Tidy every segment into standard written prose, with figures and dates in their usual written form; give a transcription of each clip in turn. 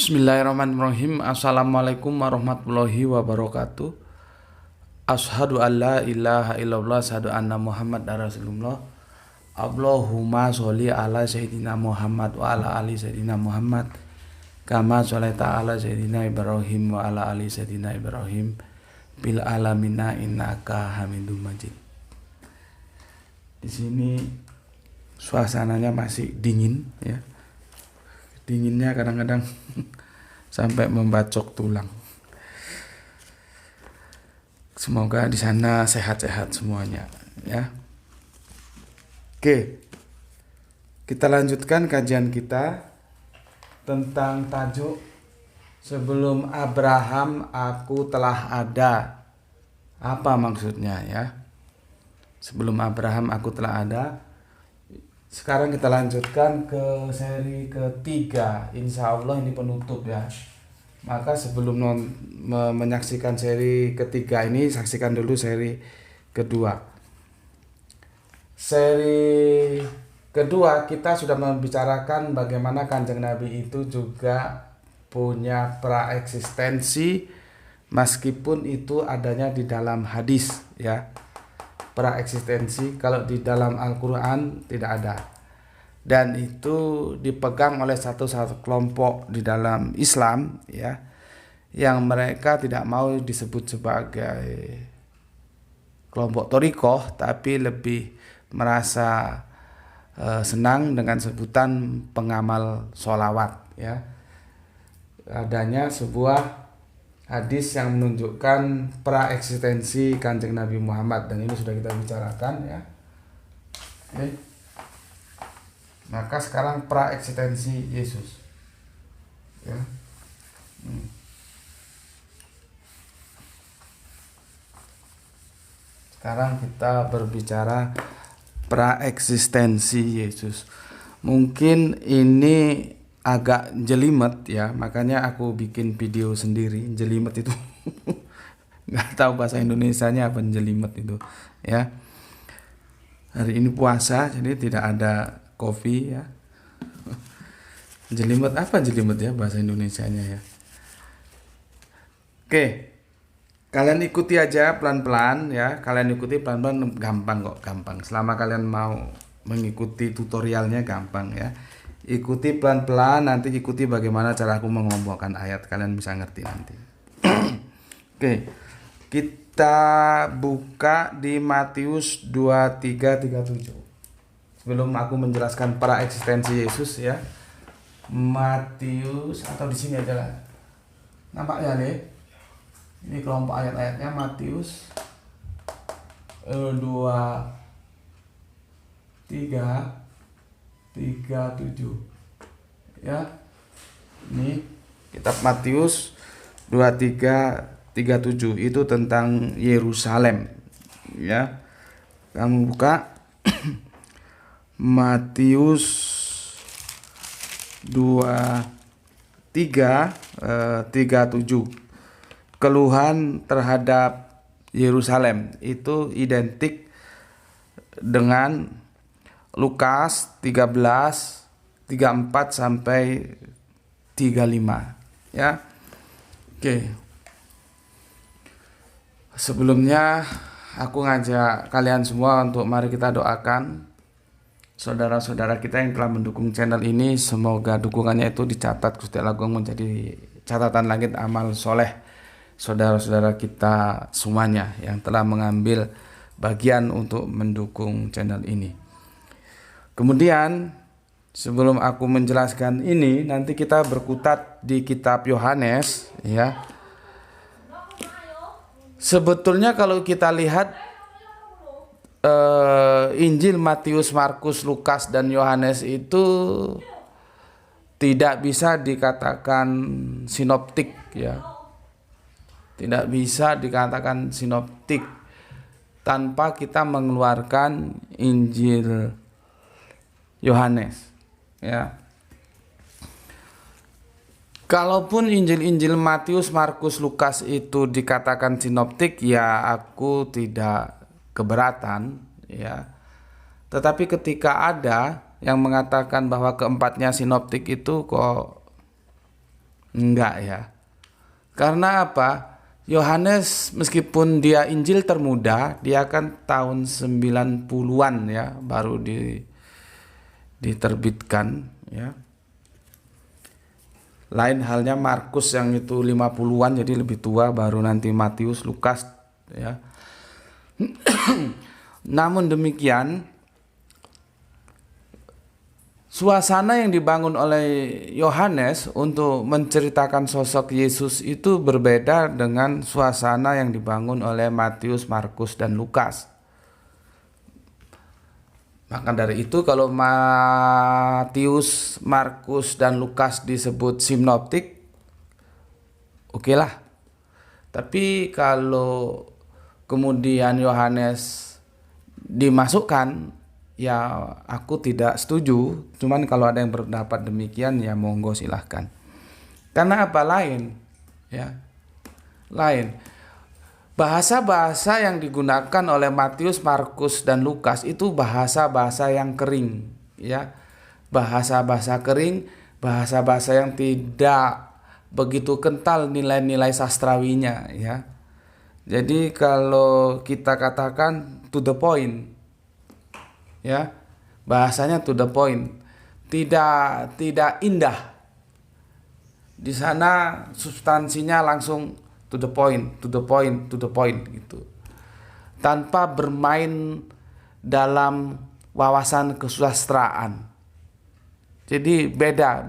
Bismillahirrahmanirrahim. Assalamualaikum warahmatullahi wabarakatuh. Asyhadu an la ilaha illallah, asyhadu anna Muhammad Rasulullah. Allahumma sholli ala sayyidina Muhammad wa ala ali sayyidina Muhammad. Kama sholaita ala sayyidina Ibrahim wa ala ali sayyidina Ibrahim bil alamina innaka Hamidum Majid. Di sini suasananya masih dingin ya. Dinginnya kadang-kadang sampai membacok tulang. Semoga di sana sehat-sehat semuanya ya. Oke. Kita lanjutkan kajian kita tentang tajuk sebelum Abraham aku telah ada. Apa maksudnya ya? Sebelum Abraham aku telah ada. Sekarang kita lanjutkan ke seri ketiga. Insya Allah ini penutup ya. Maka sebelum menyaksikan seri ketiga ini, saksikan dulu seri kedua. Seri kedua kita sudah membicarakan bagaimana Kanjeng Nabi itu juga punya praeksistensi, meskipun itu adanya di dalam hadis ya. Praeksistensi kalau di dalam Al-Quran tidak ada, dan itu dipegang oleh satu kelompok di dalam Islam ya, yang mereka tidak mau disebut sebagai kelompok thariqah, tapi lebih merasa senang dengan sebutan pengamal sholawat ya. Adanya sebuah hadis yang menunjukkan praeksistensi Kanjeng Nabi Muhammad, dan ini sudah kita bicarakan ya. Oke. Maka sekarang praeksistensi Yesus ya. Sekarang kita berbicara praeksistensi Yesus. Mungkin ini agak jelimet ya, makanya aku bikin video sendiri. Jelimet itu nggak tahu bahasa Indonesianya apa jelimet itu ya. Hari ini puasa jadi tidak ada kopi ya. Jelimet apa jelimet ya bahasa Indonesianya ya. Oke, kalian ikuti aja pelan-pelan ya. Kalian ikuti pelan-pelan, gampang kok, gampang. Selama kalian mau mengikuti tutorialnya gampang ya. Ikuti pelan-pelan, nanti ikuti bagaimana cara aku mengombokkan ayat, kalian bisa ngerti nanti. Oke, kita buka di Matius 23:37. Sebelum aku menjelaskan para eksistensi Yesus ya, Matius, atau di sini aja lah, nampaknya nih, ini kelompok ayat-ayatnya. Matius 23:37 ya. Ini kitab Matius 23:37 itu tentang Yerusalem ya. Kamu buka Matius 23:37. Keluhan terhadap Yerusalem itu identik dengan Lukas 13:34 sampai 35 ya. Oke. Sebelumnya aku ngajak kalian semua untuk mari kita doakan saudara-saudara kita yang telah mendukung channel ini. Semoga dukungannya itu dicatat Gusti Allah Agung menjadi catatan langit amal soleh saudara-saudara kita semuanya yang telah mengambil bagian untuk mendukung channel ini. Kemudian sebelum aku menjelaskan ini, nanti kita berkutat di kitab Yohanes ya. Sebetulnya kalau kita lihat Injil Matius, Markus, Lukas, dan Yohanes itu tidak bisa dikatakan sinoptik ya. Tidak bisa dikatakan sinoptik tanpa kita mengeluarkan Injil Yohanes ya. Kalaupun Injil-Injil Matius, Markus, Lukas itu dikatakan sinoptik ya, aku tidak keberatan ya. Tetapi ketika ada yang mengatakan bahwa keempatnya sinoptik itu kok Enggak ya. Karena apa? Yohanes meskipun dia Injil termuda, dia kan tahun 90-an ya baru diterbitkan ya. Lain halnya Markus yang itu 50-an, jadi lebih tua, baru nanti Matius, Lukas ya. Namun demikian, suasana yang dibangun oleh Yohanes untuk menceritakan sosok Yesus itu berbeda dengan suasana yang dibangun oleh Matius, Markus, dan Lukas. Maka dari itu kalau Matius, Markus, dan Lukas disebut sinoptik, oke lah. Tapi kalau kemudian Yohanes dimasukkan, ya aku tidak setuju. Cuman kalau ada yang berpendapat demikian, ya monggo silahkan. Karena apa? Lain ya, lain. Bahasa-bahasa yang digunakan oleh Matius, Markus, dan Lukas itu bahasa-bahasa yang kering ya. Bahasa-bahasa kering, bahasa-bahasa yang tidak begitu kental nilai-nilai sastrawinya ya. Jadi kalau kita katakan to the point ya, bahasanya to the point, tidak indah. Di sana substansinya langsung to the point, to the point, to the point gitu. Tanpa bermain dalam wawasan kesusastraan. Jadi bedanya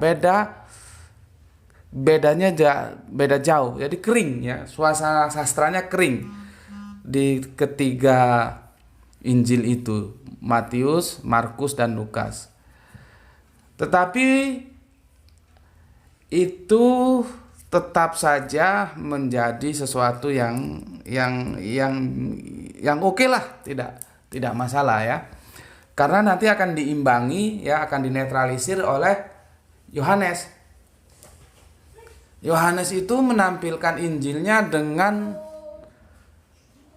beda jauh. Jadi kering ya, suasana sastranya kering di ketiga Injil itu, Matius, Markus, dan Lukas. Tetapi itu tetap saja menjadi sesuatu yang oke lah, tidak masalah ya. Karena nanti akan diimbangi ya, akan dinetralisir oleh Yohanes. Yohanes itu menampilkan Injilnya dengan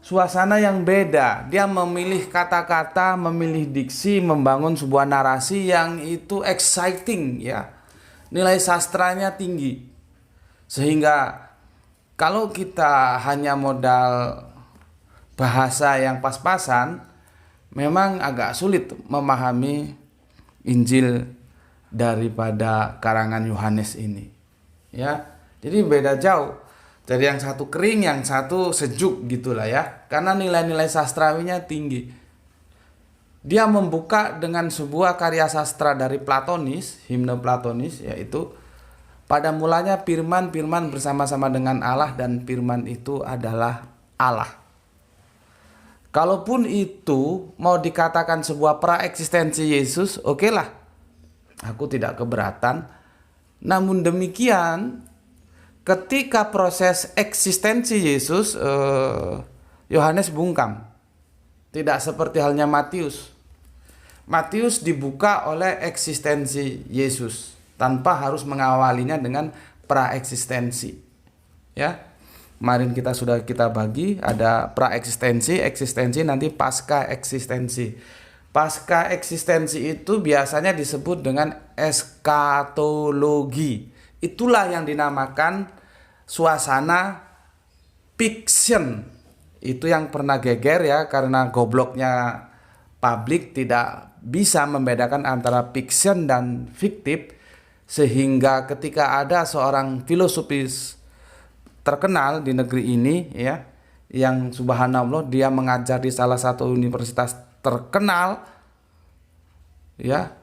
suasana yang beda. Dia memilih kata-kata, memilih diksi, membangun sebuah narasi yang itu exciting ya. Nilai sastranya tinggi. Sehingga kalau kita hanya modal bahasa yang pas-pasan, memang agak sulit memahami Injil daripada karangan Yohanes ini. Ya, jadi beda jauh. Jadi yang satu kering, yang satu sejuk gitulah ya. Karena nilai-nilai sastrawinya tinggi. Dia membuka dengan sebuah karya sastra dari Platonis, himne Platonis, yaitu pada mulanya firman bersama-sama dengan Allah, dan firman itu adalah Allah. Kalaupun itu mau dikatakan sebuah praeksistensi Yesus, oke lah. Aku tidak keberatan. Namun demikian, ketika proses eksistensi Yesus, Yohanes bungkam. Tidak seperti halnya Matius. Matius dibuka oleh eksistensi Yesus, tanpa harus mengawalinya dengan praeksistensi. Ya. Kemarin kita bagi ada praeksistensi, eksistensi, nanti pasca eksistensi. Pasca eksistensi itu biasanya disebut dengan eskatologi. Itulah yang dinamakan suasana fiction. Itu yang pernah geger ya, karena gobloknya publik tidak bisa membedakan antara fiction dan fiktif. Sehingga ketika ada seorang filosofis terkenal di negeri ini ya, yang subhanallah dia mengajar di salah satu universitas terkenal ya,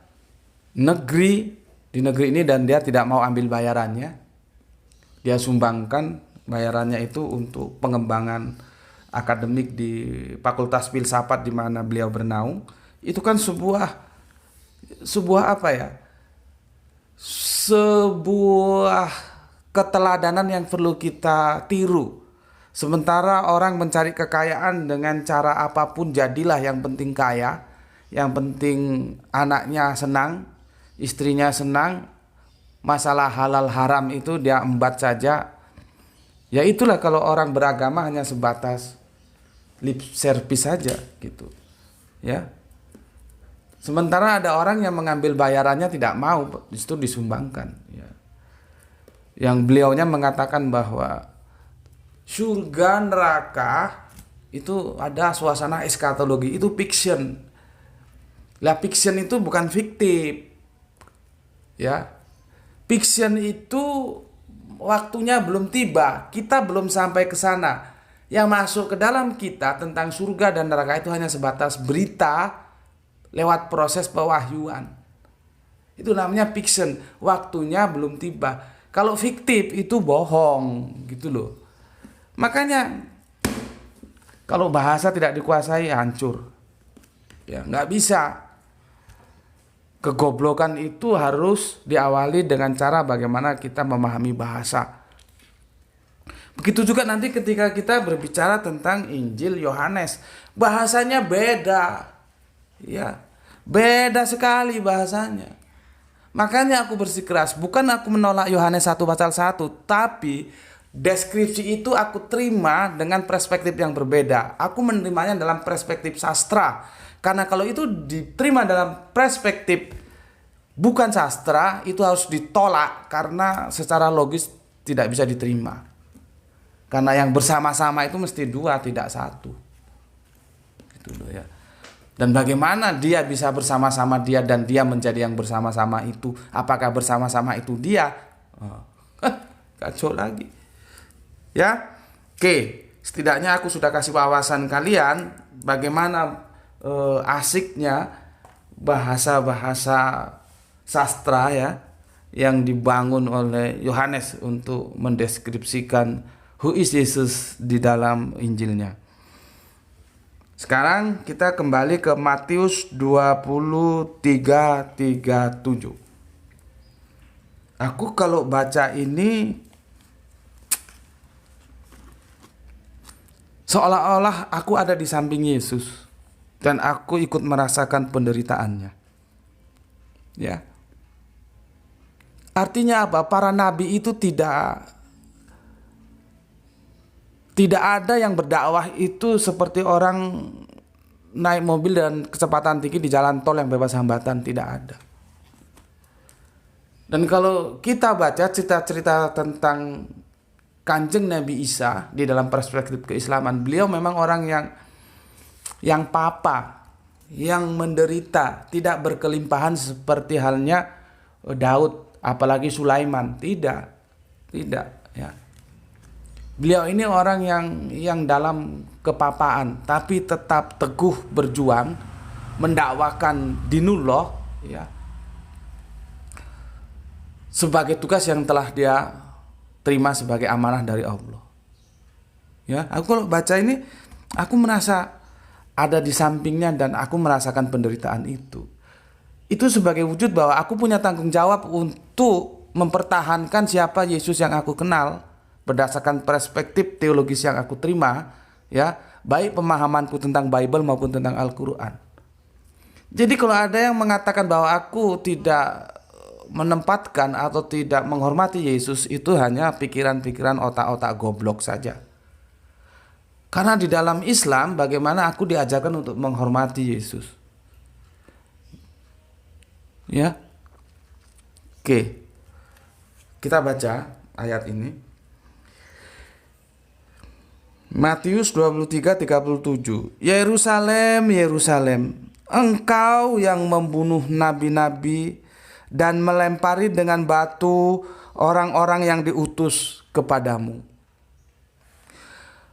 di negeri ini, dan dia tidak mau ambil bayarannya. Dia sumbangkan bayarannya itu untuk pengembangan akademik di Fakultas Filsafat di mana beliau bernaung. Itu kan sebuah apa ya? Sebuah keteladanan yang perlu kita tiru. Sementara orang mencari kekayaan dengan cara apapun, jadilah yang penting kaya, yang penting anaknya senang, istrinya senang, masalah halal haram itu dia embat saja. Ya itulah kalau orang beragama hanya sebatas lip service saja gitu. Ya. Sementara ada orang yang mengambil bayarannya tidak mau, itu disumbangkan ya. yang beliaunya mengatakan bahwa surga neraka itu ada suasana eskatologi, itu fiction. Lah fiction itu bukan fiktif. Ya. Fiction itu waktunya belum tiba, kita belum sampai ke sana. Yang masuk ke dalam kita tentang surga dan neraka itu hanya sebatas berita lewat proses pewahyuan. Itu namanya fiction, waktunya belum tiba. Kalau fiktif itu bohong, gitu loh. Makanya kalau bahasa tidak dikuasai hancur. Ya, nggak bisa. Kegoblokan itu harus diawali dengan cara bagaimana kita memahami bahasa. Begitu juga nanti ketika kita berbicara tentang Injil Yohanes, bahasanya beda. Ya, beda sekali bahasanya. Makanya aku bersikeras, bukan aku menolak Yohanes 1 pasal 1, tapi deskripsi itu aku terima dengan perspektif yang berbeda. Aku menerimanya dalam perspektif sastra. Karena kalau itu diterima dalam perspektif bukan sastra, itu harus ditolak karena secara logis tidak bisa diterima. Karena yang bersama-sama itu mesti dua, tidak satu. Gitu loh ya. Dan bagaimana dia bisa bersama-sama dia dan dia menjadi yang bersama-sama itu? Apakah bersama-sama itu dia? Kacau lagi. Ya. Oke, setidaknya aku sudah kasih wawasan kalian bagaimana asiknya bahasa-bahasa sastra ya yang dibangun oleh Yohanes untuk mendeskripsikan who is Jesus di dalam Injilnya. Sekarang kita kembali ke Matius 23:37. Aku kalau baca ini seolah-olah aku ada di samping Yesus dan aku ikut merasakan penderitaannya. Ya. Artinya apa? Para nabi itu tidak ada yang berdakwah itu seperti orang naik mobil dan kecepatan tinggi di jalan tol yang bebas hambatan, tidak ada. Dan kalau kita baca cerita-cerita tentang Kanjeng Nabi Isa di dalam perspektif keislaman, beliau memang orang yang papa, yang menderita, tidak berkelimpahan seperti halnya Daud, apalagi Sulaiman, tidak ya. Beliau ini orang yang dalam kepapaan tapi tetap teguh berjuang mendakwakan dinullah ya. Sebagai tugas yang telah dia terima sebagai amanah dari Allah. Ya, aku kalau baca ini aku merasa ada di sampingnya dan aku merasakan penderitaan itu. Itu sebagai wujud bahwa aku punya tanggung jawab untuk mempertahankan siapa Yesus yang aku kenal berdasarkan perspektif teologis yang aku terima, ya, baik pemahamanku tentang Bible maupun tentang Al-Qur'an. Jadi kalau ada yang mengatakan bahwa aku tidak menempatkan atau tidak menghormati Yesus, itu hanya pikiran-pikiran otak-otak goblok saja. Karena di dalam Islam bagaimana aku diajarkan untuk menghormati Yesus. Ya. Oke. Kita baca ayat ini. Matius 23:37. Yerusalem, Yerusalem, engkau yang membunuh nabi-nabi dan melempari dengan batu orang-orang yang diutus kepadamu.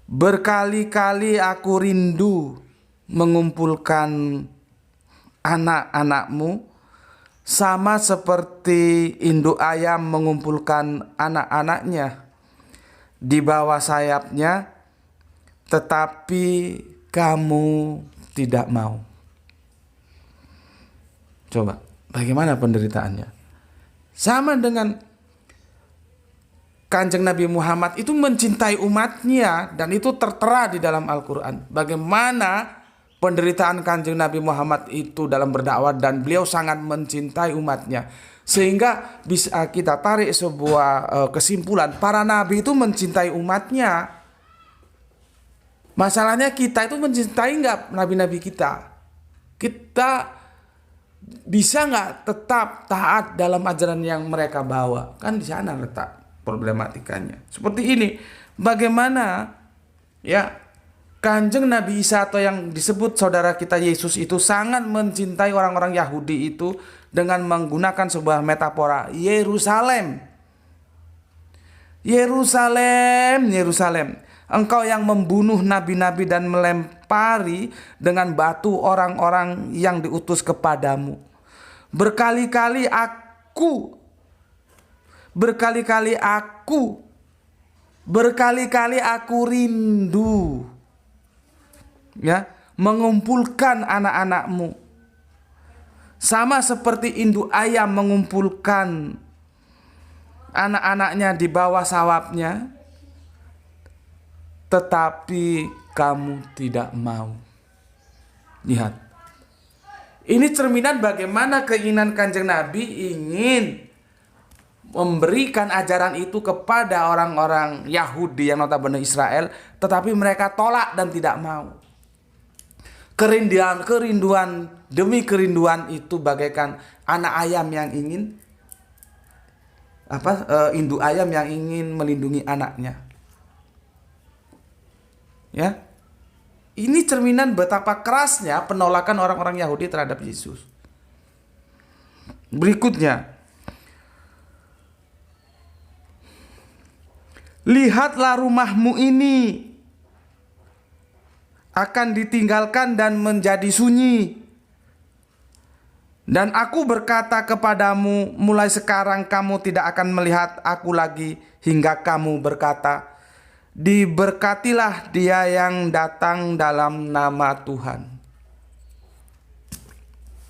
Berkali-kali aku rindu mengumpulkan anak-anakmu, sama seperti induk ayam mengumpulkan anak-anaknya di bawah sayapnya, tetapi kamu tidak mau. Coba, bagaimana penderitaannya? Sama dengan Kanjeng Nabi Muhammad itu mencintai umatnya dan itu tertera di dalam Al-Quran. Bagaimana penderitaan Kanjeng Nabi Muhammad itu dalam berdakwah dan beliau sangat mencintai umatnya. Sehingga bisa kita tarik sebuah kesimpulan, para nabi itu mencintai umatnya. Masalahnya kita itu mencintai nggak nabi-nabi kita? Kita bisa nggak tetap taat dalam ajaran yang mereka bawa? Kan di sana letak. problematikanya. Seperti ini, bagaimana ya Kanjeng Nabi Isa atau yang disebut saudara kita Yesus itu sangat mencintai orang-orang Yahudi itu dengan menggunakan sebuah metafora Yerusalem. Yerusalem, Yerusalem, engkau yang membunuh nabi-nabi dan melempari dengan batu orang-orang yang diutus kepadamu. Berkali-kali aku rindu ya mengumpulkan anak-anakmu, sama seperti induk ayam mengumpulkan anak-anaknya di bawah sawapnya, tetapi kamu tidak mau. Lihat, ini cerminan bagaimana keinginan Kanjeng Nabi ingin memberikan ajaran itu kepada orang-orang Yahudi yang notabene Israel, tetapi mereka tolak dan tidak mau. Kerinduan demi kerinduan itu bagaikan anak ayam yang ingin induk ayam yang ingin melindungi anaknya. Ya. Ini cerminan betapa kerasnya penolakan orang-orang Yahudi terhadap Yesus. Berikutnya, lihatlah rumahmu ini akan ditinggalkan dan menjadi sunyi. Dan aku berkata kepadamu, mulai sekarang kamu tidak akan melihat aku lagi hingga kamu berkata, diberkatilah dia yang datang dalam nama Tuhan.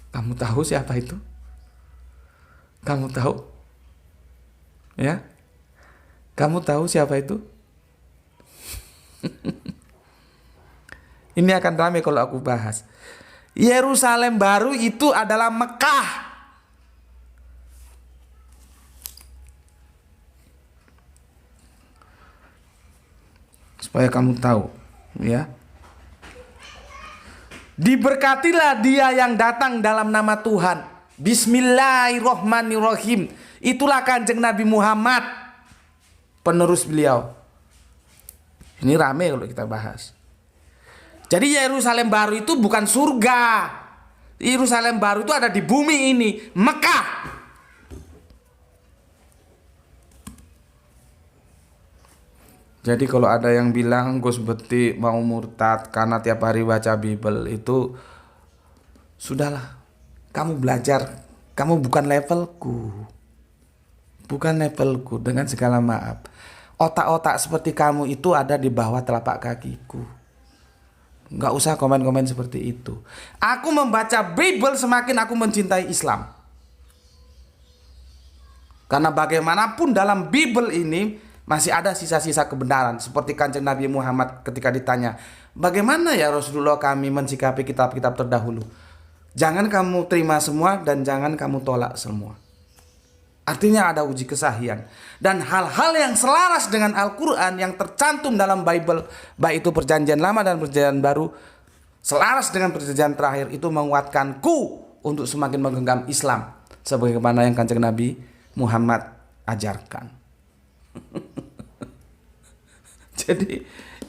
Kamu tahu siapa itu? Kamu tahu? Ya? Kamu tahu siapa itu? Ini akan ramai kalau aku bahas. Yerusalem baru itu adalah Mekah. Supaya kamu tahu, ya. Diberkatilah dia yang datang dalam nama Tuhan. Bismillahirrohmanirrohim. Itulah Kanjeng Nabi Muhammad, penerus beliau. Ini ramai kalau kita bahas. Jadi Yerusalem baru itu bukan surga. Yerusalem baru itu ada di bumi ini, Mekah. Jadi kalau ada yang bilang Gus Beti mau murtad karena tiap hari baca Bible, itu sudahlah. Kamu belajar, kamu bukan levelku. Bukan levelku, dengan segala maaf. Otak-otak seperti kamu itu ada di bawah telapak kakiku. Nggak usah komen-komen seperti itu. Aku membaca Bible semakin aku mencintai Islam. Karena bagaimanapun dalam Bible ini masih ada sisa-sisa kebenaran. Seperti Kanjeng Nabi Muhammad ketika ditanya, bagaimana ya Rasulullah kami mensikapi kitab-kitab terdahulu? Jangan kamu terima semua dan jangan kamu tolak semua. Artinya ada uji kesahian. Dan hal-hal yang selaras dengan Al-Quran yang tercantum dalam Bible, baik itu perjanjian lama dan perjanjian baru, selaras dengan perjanjian terakhir, itu menguatkanku untuk semakin menggenggam Islam sebagaimana yang Kanjeng Nabi Muhammad ajarkan.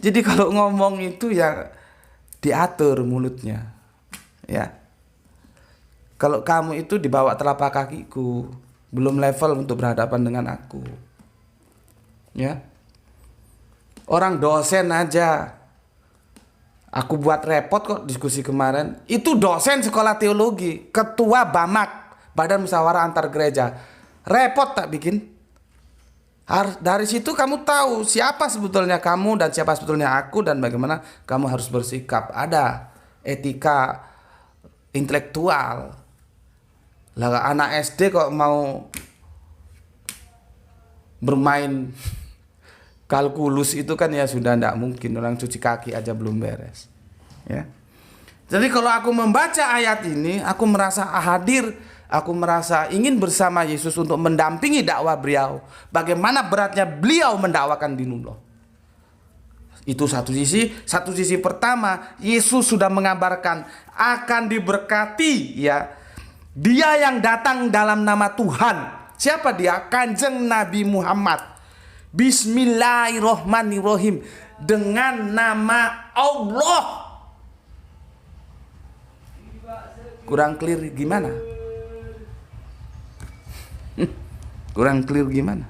Jadi kalau ngomong itu ya diatur mulutnya. Ya. Kalau kamu itu dibawa telapak kakiku, belum level untuk berhadapan dengan aku. Ya. Orang dosen aja aku buat repot kok diskusi kemarin. Itu dosen sekolah teologi, ketua BAMAK, Badan Musyawarah Antar Gereja. Repot tak bikin? Dari situ kamu tahu siapa sebetulnya kamu dan siapa sebetulnya aku dan bagaimana kamu harus bersikap. Ada etika intelektual. Lah anak SD kok mau bermain kalkulus itu kan ya sudah tidak mungkin, orang cuci kaki aja belum beres. Ya. Jadi kalau aku membaca ayat ini, aku merasa hadir, aku merasa ingin bersama Yesus untuk mendampingi dakwah beliau. Bagaimana beratnya beliau mendakwakan dinullah. Itu satu sisi. Satu sisi pertama, Yesus sudah mengabarkan akan diberkati ya. Dia yang datang dalam nama Tuhan. Siapa dia? Kanjeng Nabi Muhammad. Bismillahirrohmanirrohim, dengan nama Allah. Kurang clear gimana? Kurang clear gimana?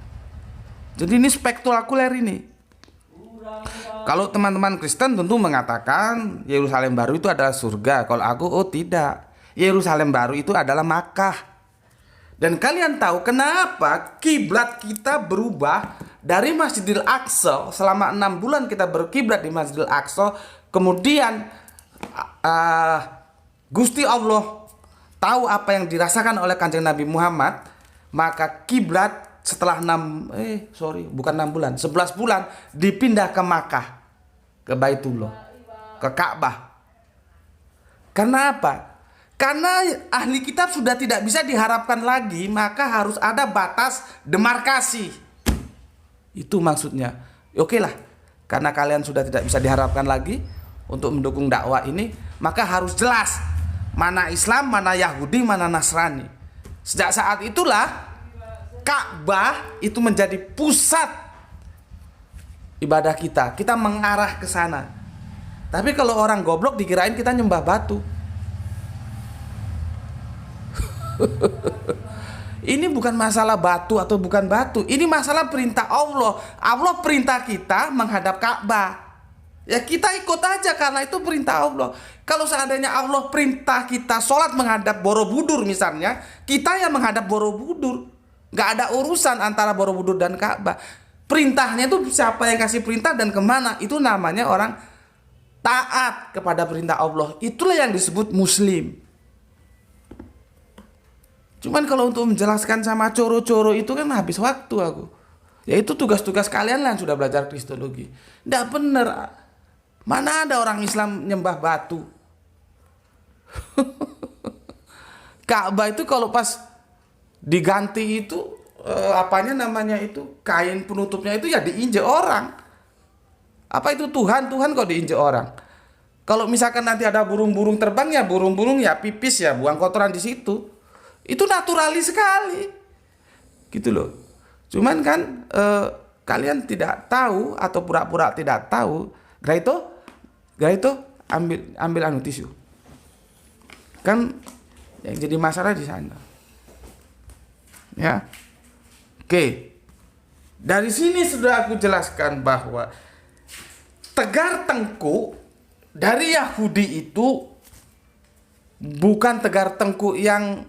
Jadi ini spektakuler ini. Kalau teman-teman Kristen tentu mengatakan Yerusalem baru itu adalah surga. Kalau aku, oh tidak. Yerusalem baru itu adalah Makkah. Dan kalian tahu kenapa kiblat kita berubah dari Masjidil Aqsa. Selama 6 bulan kita berkiblat di Masjidil Aqsa. Kemudian Gusti Allah tahu apa yang dirasakan oleh Kanjeng Nabi Muhammad. Maka kiblat setelah 11 bulan dipindah ke Makkah, ke Baitullah, ke Ka'bah. Karena apa? Karena ahli kitab sudah tidak bisa diharapkan lagi, maka harus ada batas demarkasi. Itu maksudnya. Oke lah, karena kalian sudah tidak bisa diharapkan lagi untuk mendukung dakwah ini, maka harus jelas mana Islam, mana Yahudi, mana Nasrani. Sejak saat itulah Ka'bah itu menjadi pusat ibadah kita. Kita mengarah ke sana. Tapi kalau orang goblok dikirain kita nyembah batu. Ini bukan masalah batu atau bukan batu. Ini masalah perintah Allah. Allah perintah kita menghadap Ka'bah. Ya kita ikut aja karena itu perintah Allah. Kalau seandainya Allah perintah kita sholat menghadap Borobudur misalnya, kita yang menghadap Borobudur. Gak ada urusan antara Borobudur dan Ka'bah. Perintahnya itu siapa yang kasih perintah dan kemana. Itu namanya orang taat kepada perintah Allah. Itulah yang disebut muslim. Cuman kalau untuk menjelaskan sama coro-coro itu kan habis waktu aku. Ya itu tugas-tugas kalian lah yang sudah belajar kristologi. Nggak bener. Mana ada orang Islam nyembah batu. Ka'bah itu kalau pas diganti itu kain penutupnya itu ya diinjek orang. Apa itu Tuhan kok diinjek orang. Kalau misalkan nanti ada burung-burung terbang ya burung-burung ya pipis ya buang kotoran di situ. Itu naturalis sekali. Gitu loh. Cuman kan kalian tidak tahu atau pura-pura tidak tahu. Gak itu ambil tisu. Kan yang jadi masalah di sana. Ya. Oke. Dari sini sudah aku jelaskan bahwa tegar tengkuk dari Yahudi itu bukan tegar tengkuk yang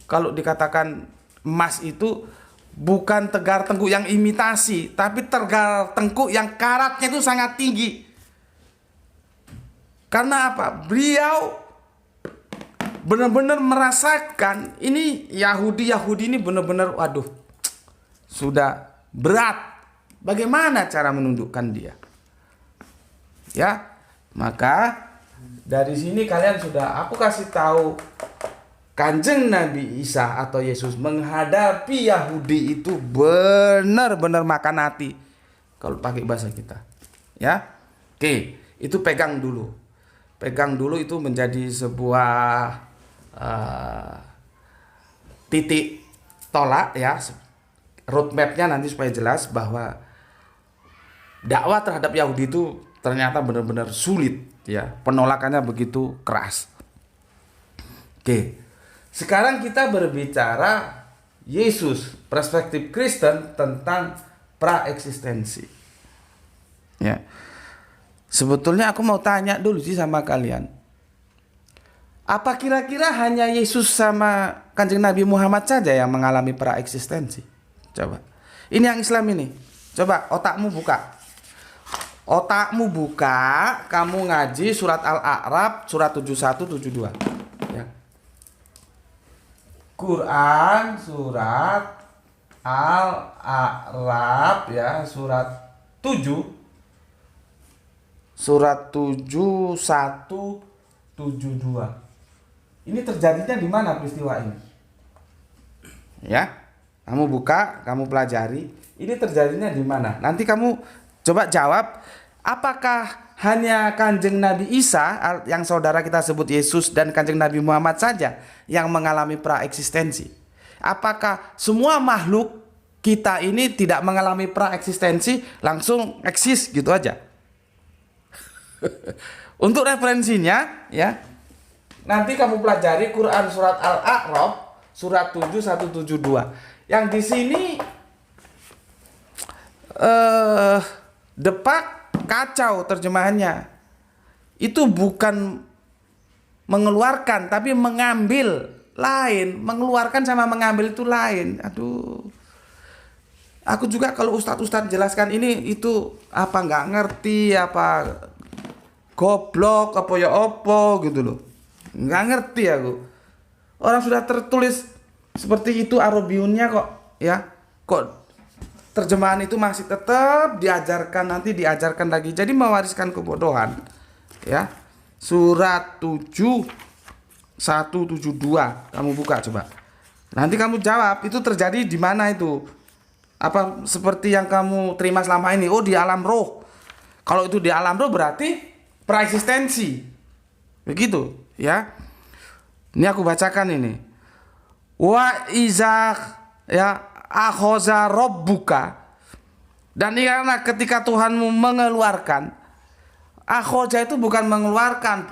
kalau dikatakan emas itu bukan tegar tengkuk yang imitasi, tapi tegar tengkuk yang karatnya itu sangat tinggi. Karena apa? Beliau benar-benar merasakan ini Yahudi ini benar-benar waduh sudah berat. Bagaimana cara menundukkan dia? Ya, maka dari sini kalian sudah aku kasih tahu Kanjeng Nabi Isa atau Yesus menghadapi Yahudi itu benar-benar makan hati. Kalau pakai bahasa kita. Ya. Oke, itu pegang dulu. Pegang dulu itu menjadi sebuah titik tolak ya. Roadmap-nya nanti supaya jelas bahwa dakwah terhadap Yahudi itu ternyata benar-benar sulit ya. Penolakannya begitu keras. Oke. Sekarang kita berbicara Yesus, perspektif Kristen tentang praeksistensi. Ya. Sebetulnya aku mau tanya dulu sih sama kalian. Apa kira-kira hanya Yesus sama Kanjeng Nabi Muhammad saja yang mengalami praeksistensi? Coba. Ini yang Islam ini. Coba otakmu buka. Otakmu buka, kamu ngaji surat Al-A'raf surat 71 72. Quran surat Al-A'raf ya surat 7 172. Ini terjadinya di mana peristiwa ini? Ya, kamu buka, kamu pelajari. Ini terjadinya di mana? Nanti kamu coba jawab. Apakah hanya Kanjeng Nabi Isa yang saudara kita sebut Yesus dan Kanjeng Nabi Muhammad saja yang mengalami praeksistensi? Apakah semua makhluk kita ini tidak mengalami pra-eksistensi, langsung eksis gitu aja. Untuk referensinya ya, nanti kamu pelajari Quran surat Al-A'raf surat 7 172. Yang di sini depak kacau terjemahannya. Itu bukan mengeluarkan tapi mengambil, lain. Mengeluarkan sama mengambil itu lain. Aduh. Aku juga kalau ustadz jelaskan ini itu apa nggak ngerti, apa goblok apa ya opo gitu loh. Nggak ngerti aku. Orang sudah tertulis seperti itu Arabiunnya kok ya. Kok terjemahan itu masih tetap diajarkan, nanti diajarkan lagi. Jadi mewariskan kebodohan. Ya. Surat 7 172 kamu buka coba. Nanti kamu jawab itu terjadi di mana itu? Apa seperti yang kamu terima selama ini? Oh, di alam roh. Kalau itu di alam roh berarti praeksistensi. Begitu, ya. Ini aku bacakan ini. Wa iza ya akhoza rabbuka. Dan karena ketika Tuhanmu mengeluarkan, akhoza itu bukan mengeluarkan,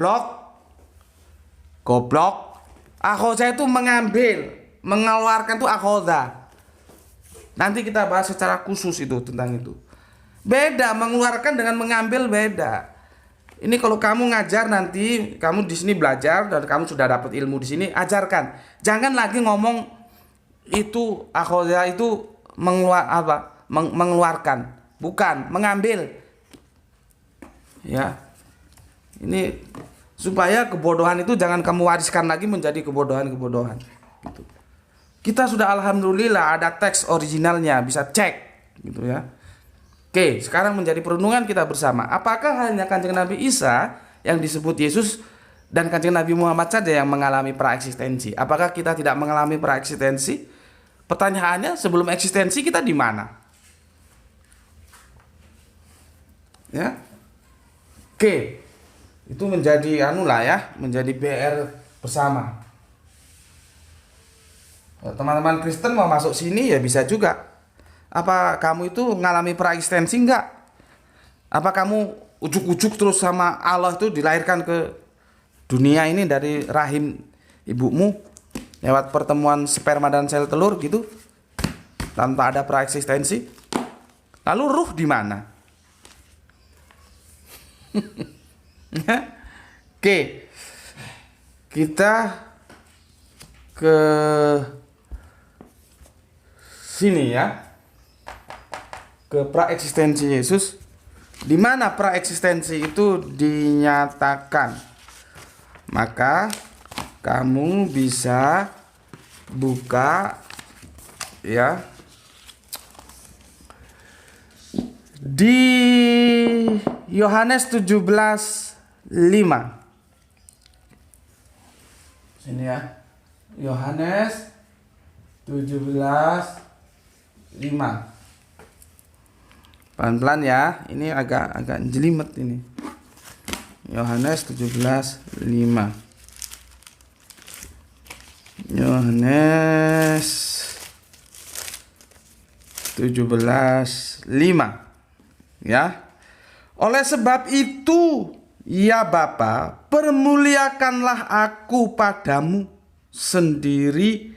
goblok. Akhoza itu mengambil, mengeluarkan itu akhoza. Nanti kita bahas secara khusus itu tentang itu. Beda, mengeluarkan dengan mengambil beda. Ini kalau kamu ngajar nanti, kamu di sini belajar dan kamu sudah dapat ilmu di sini, ajarkan. Jangan lagi ngomong itu akhoza itu mengeluarkan, bukan mengambil. Ya. Ini supaya kebodohan itu jangan kamu wariskan lagi menjadi kebodohan-kebodohan. Gitu. Kita sudah alhamdulillah ada teks originalnya, bisa cek gitu ya. Oke, sekarang menjadi perenungan kita bersama. Apakah hanya Kanjeng Nabi Isa yang disebut Yesus dan Kanjeng Nabi Muhammad saja yang mengalami praeksistensi? Apakah kita tidak mengalami praeksistensi? Pertanyaannya, sebelum eksistensi kita di mana? Ya. Oke. Itu menjadi menjadi PR bersama. Teman-teman Kristen mau masuk sini ya bisa juga. Apa kamu itu mengalami praeksistensi enggak? Apa kamu ujuk-ujuk terus sama Allah itu dilahirkan ke dunia ini dari rahim ibumu lewat pertemuan sperma dan sel telur gitu tanpa ada praeksistensi? Lalu ruh di mana? Oke. Kita ke sini ya, ke praeksistensi Yesus. Di mana praeksistensi itu dinyatakan? Maka kamu bisa buka ya di Yohanes 17:5. Sini ya. Yohanes 17:5. Pelan-pelan ya, ini agak jelimet ini. Yohanes 17:5. Yohanes 17:5. Ya. Oleh sebab itu, ya Bapa, permuliakanlah aku padamu sendiri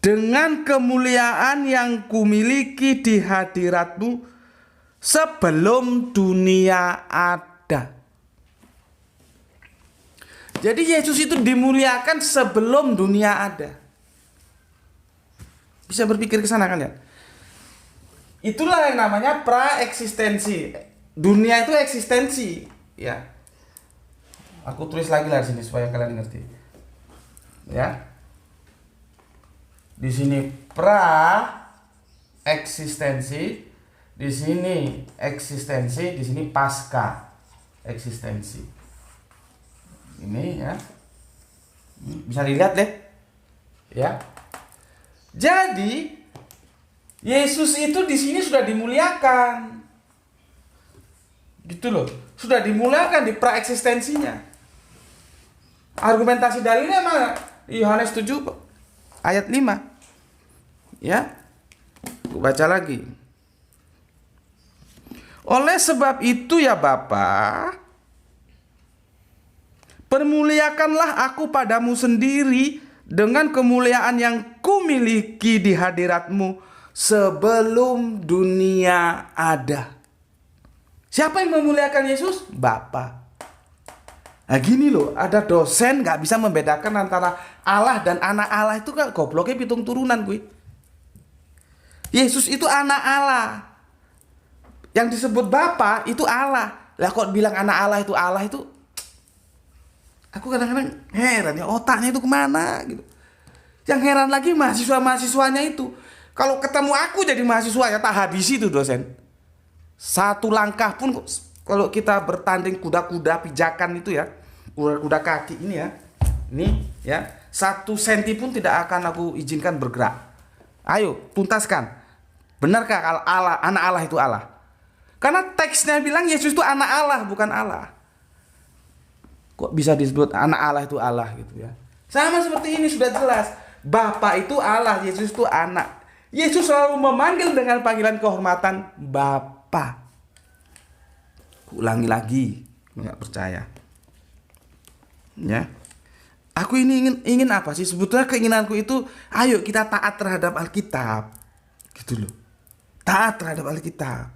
dengan kemuliaan yang kumiliki di hadiratmu sebelum dunia ada. Jadi Yesus itu dimuliakan sebelum dunia ada. Bisa berpikir ke sana kan ya? Itulah yang namanya praeksistensi. Dunia itu eksistensi, ya. Aku tulis lagi lah di sini supaya kalian ngerti. Ya. Di sini pra-eksistensi, di sini eksistensi, di sini pasca eksistensi. Ini ya. Bisa dilihat deh. Ya. Jadi Yesus itu di sini sudah dimuliakan. Gitu loh. Sudah dimuliakan di praeksistensinya. Argumentasi dalilnya mana? Yohanes 7 ayat 5. Ya. Aku baca lagi. Oleh sebab itu ya Bapa, permuliakanlah aku padamu sendiri dengan kemuliaan yang kumiliki di hadiratmu sebelum dunia ada. Siapa yang memuliakan Yesus? Bapa. Nah gini loh, ada dosen gak bisa membedakan antara Allah dan anak Allah itu kan gobloknya pitung turunan gue. Yesus itu anak Allah. Yang disebut Bapa itu Allah. Lah kok bilang anak Allah itu aku kadang-kadang heran ya, otaknya itu kemana gitu. Yang heran lagi mahasiswa-mahasiswanya itu. Kalau ketemu aku jadi mahasiswa ya tak habisi itu dosen. Satu langkah pun kalau kita bertanding kuda-kuda pijakan itu ya, kuda kaki ini ya. Ini ya, 1 senti pun tidak akan aku izinkan bergerak. Ayo tuntaskan. Benarkah kalau Allah, anak Allah itu Allah? Karena teksnya bilang Yesus itu anak Allah, bukan Allah. Kok bisa disebut anak Allah itu Allah gitu ya? Sama seperti ini sudah jelas. Bapa itu Allah, Yesus itu anak. Yesus selalu memanggil dengan panggilan kehormatan Bapa. Ulangi lagi, nggak percaya. Ya, aku ini ingin apa sih? Sebetulnya keinginanku itu, ayo kita taat terhadap Alkitab, gitu loh. Taat terhadap Alkitab.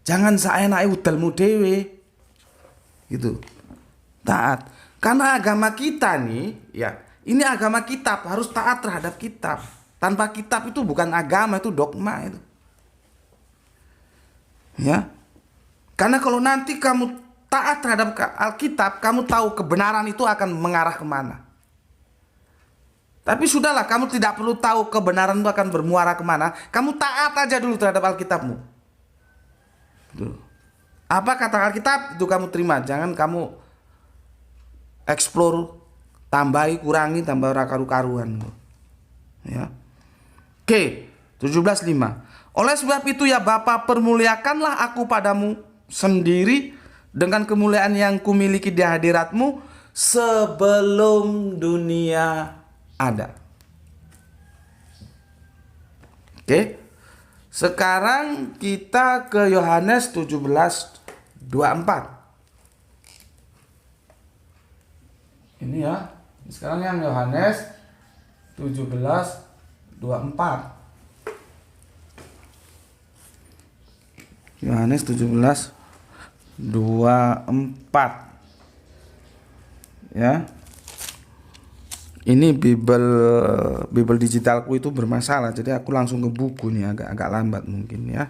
Jangan saenake udalmu dewe, gitu. Taat. Karena agama kita nih, ya, ini agama kitab, harus taat terhadap kitab. Tanpa kitab itu bukan agama, itu dogma itu. Ya. Karena kalau nanti kamu taat terhadap Alkitab, kamu tahu kebenaran itu akan mengarah kemana. Tapi sudahlah, kamu tidak perlu tahu kebenaran itu akan bermuara kemana. Kamu taat aja dulu terhadap Alkitabmu. Apa kata Alkitab itu kamu terima. Jangan kamu explore, tambahi, kurangi, tambah karu-karuan. Ya. Oke, 17:5. Oleh sebab itu ya Bapa, permuliakanlah aku padamu sendiri dengan kemuliaan yang kumiliki di hadiratmu sebelum dunia ada. Oke. Sekarang kita ke Yohanes 17:24. Ini ya. Sekarang yang Yohanes 17:24. Yohanes 17:24. Ya. Ini Bible digitalku itu bermasalah, jadi aku langsung ke buku nih, agak lambat mungkin ya.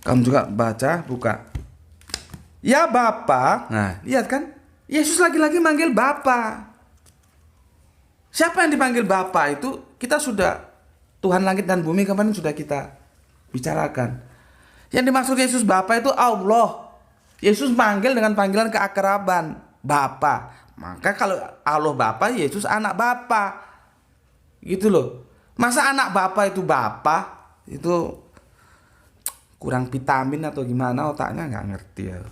Kamu juga baca, buka. Ya Bapa. Nah, lihat kan? Yesus lagi-lagi manggil Bapa. Siapa yang dipanggil Bapa itu? Kita sudah, Tuhan langit dan bumi kemarin sudah kita bicarakan. Yang dimaksud Yesus Bapa itu Allah. Yesus manggil dengan panggilan keakraban, Bapa. Maka kalau Allah Bapa, Yesus anak Bapa. Gitu loh. Masa anak Bapa itu Bapa? Itu kurang vitamin atau gimana, otaknya nggak ngerti ya.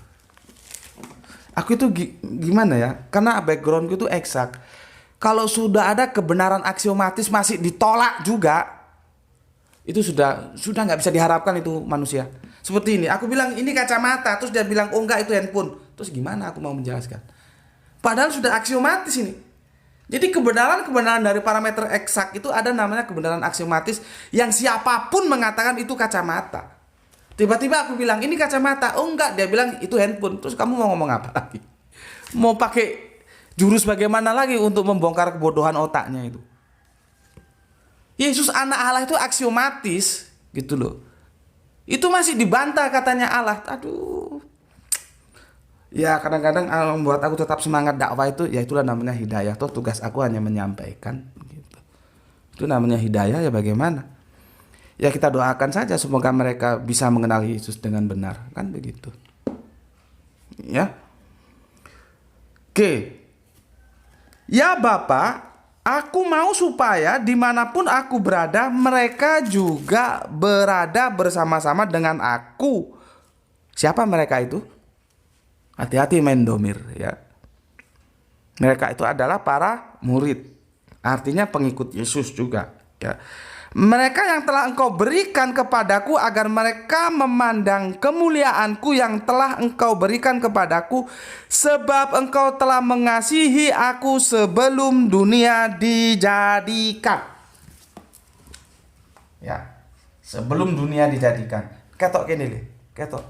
Aku itu gimana ya? Karena backgroundku itu eksak. Kalau sudah ada kebenaran aksiomatis masih ditolak juga, itu sudah nggak bisa diharapkan itu manusia. Seperti ini, aku bilang ini kacamata, terus dia bilang oh enggak itu handphone. Terus gimana aku mau menjelaskan? Padahal sudah aksiomatis ini. Jadi kebenaran dari parameter eksak itu ada namanya kebenaran aksiomatis yang siapapun mengatakan itu kacamata. Tiba-tiba aku bilang ini kacamata. Oh enggak, dia bilang itu handphone. Terus kamu mau ngomong apa lagi? Mau pakai jurus bagaimana lagi untuk membongkar kebodohan otaknya itu? Yesus anak Allah itu aksiomatis gitu loh. Itu masih dibantah katanya Allah. Aduh. Ya kadang-kadang membuat aku tetap semangat dakwah itu, ya itulah namanya hidayah. Toh tugas aku hanya menyampaikan gitu. Itu namanya hidayah, ya bagaimana? Ya kita doakan saja semoga mereka bisa mengenal Yesus dengan benar, kan begitu. Ya. Oke. Ya Bapa, aku mau supaya dimanapun aku berada, mereka juga berada bersama-sama dengan aku. Siapa mereka itu? Hati-hati main domir ya. Mereka itu adalah para murid. Artinya pengikut Yesus juga ya. Mereka yang telah engkau berikan kepadaku, agar mereka memandang kemuliaanku yang telah engkau berikan kepadaku, sebab engkau telah mengasihi aku sebelum dunia dijadikan. Ya, sebelum dunia dijadikan. Ketok kene le, ketok.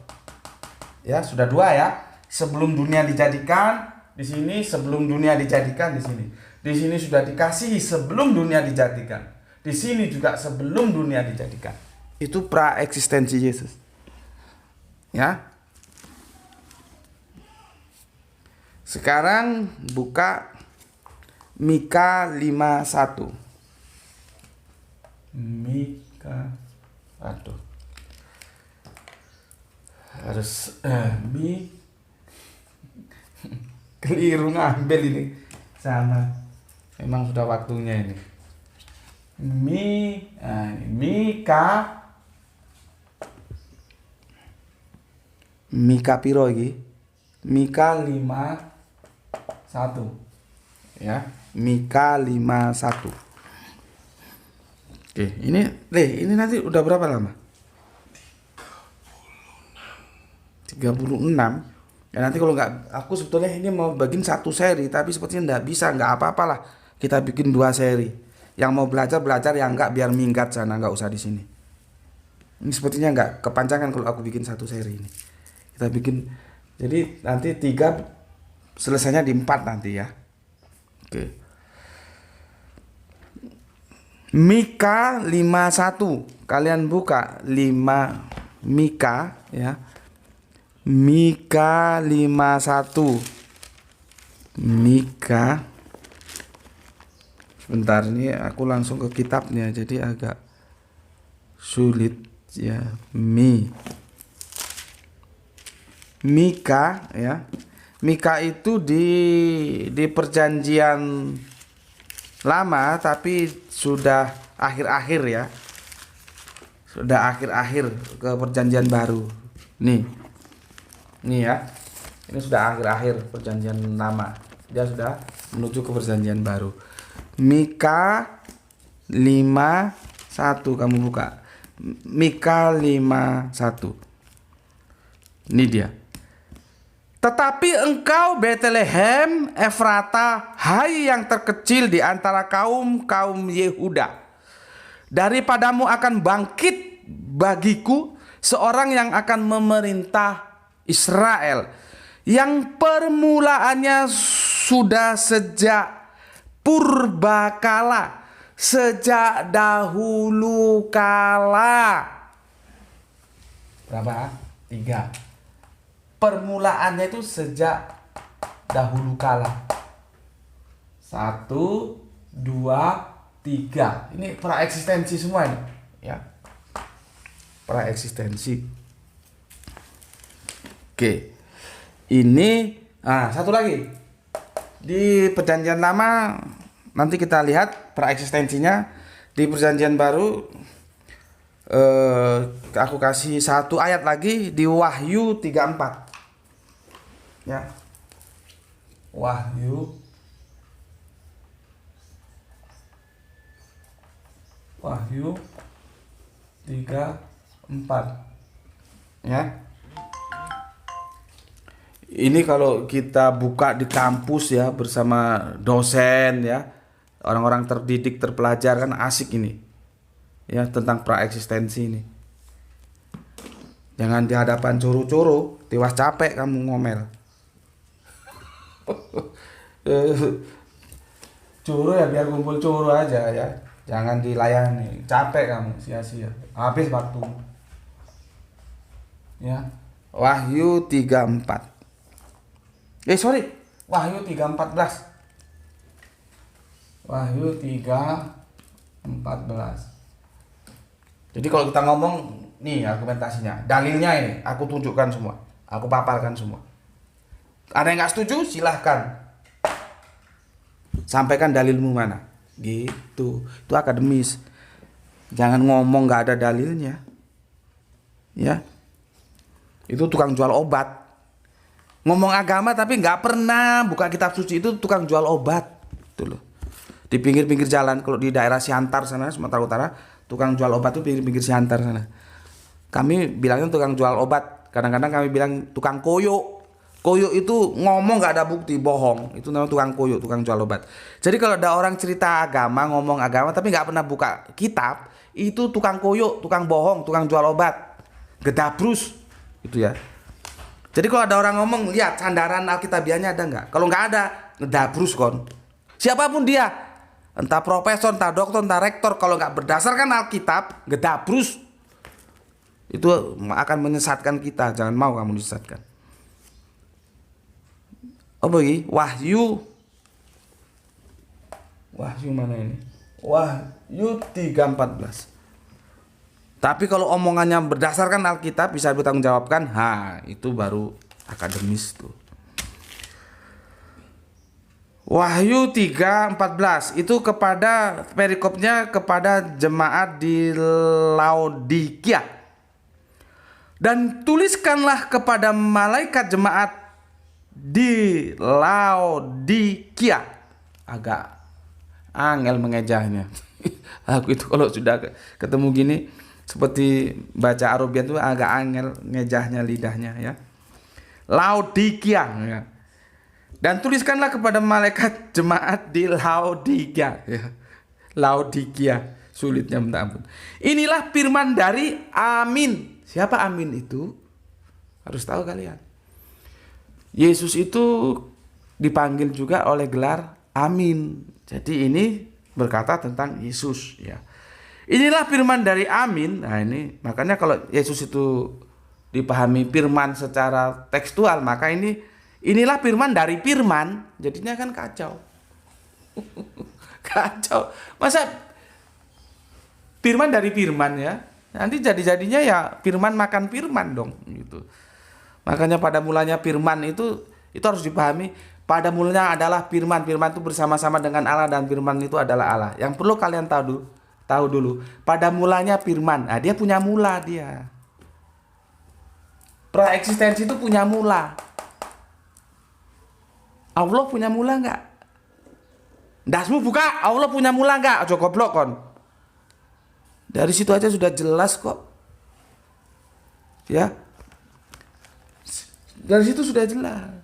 Ya, sudah dua ya. Sebelum dunia dijadikan, di sini sebelum dunia dijadikan di sini. Di sini sudah dikasihi sebelum dunia dijadikan. Di sini juga sebelum dunia dijadikan. Itu pra-eksistensi Yesus. Ya. Sekarang buka Mika 5:1. Mika, aduh, harus keliru ngambil ini. Sama, memang sudah waktunya ini. Mika piro iki? Mika 5:1. Ya, Mika 5:1. Oke, ini nanti udah berapa lama? 36. Ya nanti kalau nggak, aku sebetulnya ini mau bikin satu seri, tapi sepertinya nggak bisa, nggak apa-apalah. Kita bikin 2 seri. Yang mau belajar, yang enggak biar minggat sana, enggak usah di sini. Ini sepertinya enggak kepanjangan kalau aku bikin satu seri ini. Kita bikin, jadi nanti 3 selesainya di 4 nanti ya. Oke. Mika 5:1. Kalian buka 5 Mika ya. Mika 5:1. Mika. Bentar, ini aku langsung ke kitabnya jadi agak sulit ya. Mika ya. Mika itu di perjanjian lama tapi sudah akhir-akhir ya. Sudah akhir-akhir ke perjanjian baru. Nih ya. Ini sudah akhir-akhir perjanjian lama. Dia sudah menuju ke perjanjian baru. Mika 5:1 kamu buka. Mika 5:1. Ini dia. Tetapi engkau Betlehem Efrata, hai yang terkecil di antara kaum-kaum Yehuda, daripadamu akan bangkit bagiku seorang yang akan memerintah Israel, yang permulaannya sudah sejak purbakala, sejak dahulu kala. Berapa? 3. Permulaannya itu sejak dahulu kala. 1, 2, 3. Ini praeksistensi semua ini, ya. Praeksistensi. Oke. Ini satu lagi. Di perjanjian lama nanti kita lihat praeksistensinya. Di perjanjian baru aku kasih 1 ayat lagi di Wahyu 3:4 ya. Wahyu 3:4 ya. Ini kalau kita buka di kampus ya bersama dosen ya, orang-orang terdidik, terpelajar, kan asik ini ya, tentang praeksistensi ini. Jangan di hadapan curu-curu, tiwas capek kamu ngomel. Curu ya biar kumpul curu aja ya, jangan dilayani, capek kamu, sia-sia, habis waktu ya. Wahyu 3:4. Wahyu 3:14. Wahyu 3:14. Jadi kalau kita ngomong nih argumentasinya, dalilnya ini aku tunjukkan semua, aku paparkan semua. Ada yang nggak setuju silahkan sampaikan dalilmu mana, gitu. Itu akademis. Jangan ngomong nggak ada dalilnya, ya. Itu tukang jual obat. Ngomong agama tapi nggak pernah buka kitab suci, itu tukang jual obat, gitu loh. Di pinggir-pinggir jalan, kalau di daerah Siantar sana Sumatera Utara, Tukang jual obat tuh pinggir Siantar sana. Kami bilangnya tukang jual obat. Kadang-kadang kami bilang tukang koyo. Koyo itu ngomong nggak ada bukti, bohong. Itu namanya tukang koyo, tukang jual obat. Jadi kalau ada orang cerita agama, ngomong agama tapi nggak pernah buka kitab, itu tukang koyo, tukang bohong, tukang jual obat. Gedabrus itu ya. Jadi kalau ada orang ngomong, lihat sandaran alkitabiahnya ada nggak? Kalau nggak ada, ngedabrus kon. Siapapun dia, entah profesor, entah dokter, entah rektor, kalau nggak berdasarkan Alkitab, gedabrus. Itu akan menyesatkan kita. Jangan mau kamu disesatkan. Apa ini? Wahyu mana ini? Wahyu 3:14. Tapi kalau omongannya berdasarkan Alkitab bisa bertanggung jawabkan, itu baru akademis tuh. Wahyu 3:14 itu kepada perikopnya kepada jemaat di Laodikia. Dan tuliskanlah kepada malaikat jemaat di Laodikia. Agak angel mengejahnya. Aku itu kalau sudah ketemu gini seperti baca Arabian itu agak angel ngejahnya lidahnya ya. Laodikia ya. Dan tuliskanlah kepada malaikat jemaat di Laodikia ya. Laodikia, sulitnya minta ampun. Inilah firman dari Amin. Siapa Amin itu? Harus tahu kalian. Yesus itu dipanggil juga oleh gelar Amin. Jadi ini berkata tentang Yesus ya. Inilah firman dari Amin. Nah ini makanya kalau Yesus itu dipahami firman secara tekstual, maka inilah firman dari firman. Jadinya kan kacau. Kacau. Masa firman dari firman ya? Nanti jadinya ya firman makan firman dong gitu. Makanya pada mulanya firman itu harus dipahami. Pada mulanya adalah firman. Firman itu bersama-sama dengan Allah dan firman itu adalah Allah. Yang perlu kalian tahu dulu. Pada mulanya firman. Nah, dia punya mula dia. Praeksistensi itu punya mula. Allah punya mula enggak? Dasmu buka, Allah punya mula enggak? Aja goblok kon. Dari situ aja sudah jelas kok. Ya. Dari situ sudah jelas.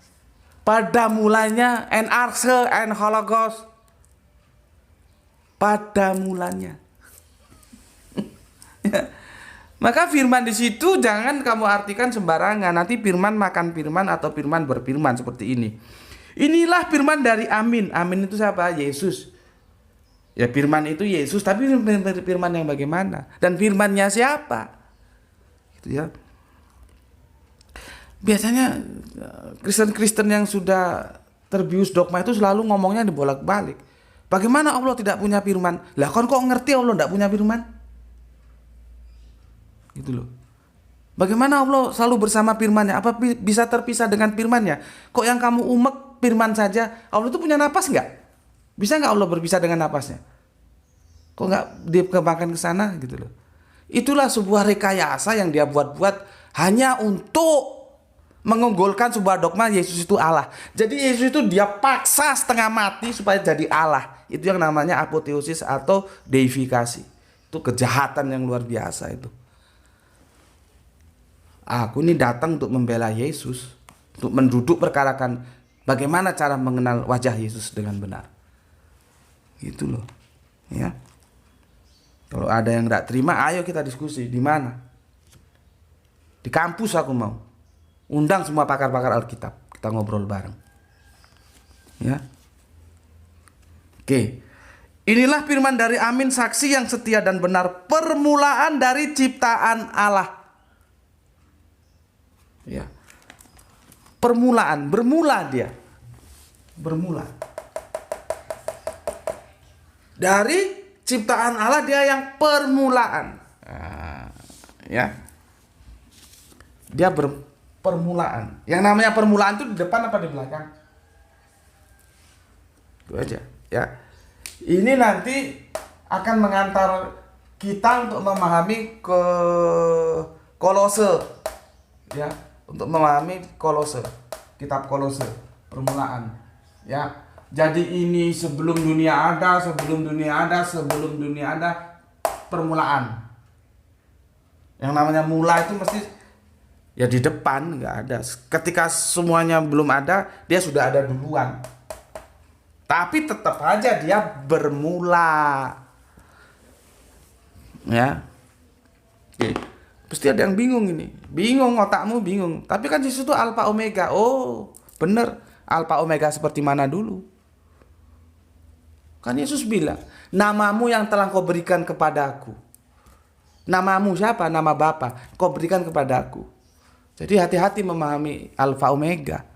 Pada mulanya en arse en hologos. Pada mulanya. Ya. Maka firman di situ jangan kamu artikan sembarangan. Nanti firman makan firman atau firman berfirman seperti ini. Inilah firman dari Amin. Amin itu siapa? Yesus. Ya firman itu Yesus, tapi firman yang bagaimana? Dan firmannya siapa? Gitu ya. Biasanya Kristen-Kristen yang sudah terbius dogma itu selalu ngomongnya dibolak-balik. Bagaimana Allah tidak punya firman? Lah kok ngerti Allah tidak punya firman? Gitu loh. Bagaimana Allah selalu bersama firman-Nya? Apa bisa terpisah dengan firman-Nya? Kok yang kamu umek firman saja? Allah itu punya napas enggak? Bisa enggak Allah berpisah dengan napasnya? Kok enggak dikembangkan ke sana gitu loh. Itulah sebuah rekayasa yang dia buat-buat hanya untuk mengunggulkan sebuah dogma Yesus itu Allah. Jadi Yesus itu dia paksa setengah mati supaya jadi Allah. Itu yang namanya apoteosis atau deifikasi. Itu kejahatan yang luar biasa itu. Aku ini datang untuk membela Yesus, untuk menduduk perkarakan bagaimana cara mengenal wajah Yesus dengan benar. Gitu loh. Ya. Kalau ada yang enggak terima, ayo kita diskusi. Di mana? Di kampus aku mau. Undang semua pakar-pakar Alkitab, kita ngobrol bareng. Ya. Oke. Inilah firman dari Amin, saksi yang setia dan benar, permulaan dari ciptaan Allah. Ya. Permulaan, bermula dia. Bermula. Dari ciptaan Allah dia yang permulaan. Nah, ya. Dia permulaan. Yang namanya permulaan itu di depan apa di belakang? Itu aja, ya. Ini nanti akan mengantar kita untuk memahami ke Kolose. Ya, untuk memahami Kolose. Kitab Kolose, permulaan. Ya. Jadi ini sebelum dunia ada, permulaan. Yang namanya mula itu mesti ya di depan, nggak ada. Ketika semuanya belum ada, dia sudah ada duluan. Tapi tetap aja dia bermula. Ya. Oke. Pasti ada yang bingung ini. Bingung, otakmu bingung. Tapi kan di situ alfa omega. Oh, bener. Alfa omega seperti mana dulu? Kan Yesus bilang, namamu yang telah kau berikan kepadaku. Namamu siapa? Nama Bapa. Kau berikan kepadaku. Jadi hati-hati memahami alfa omega.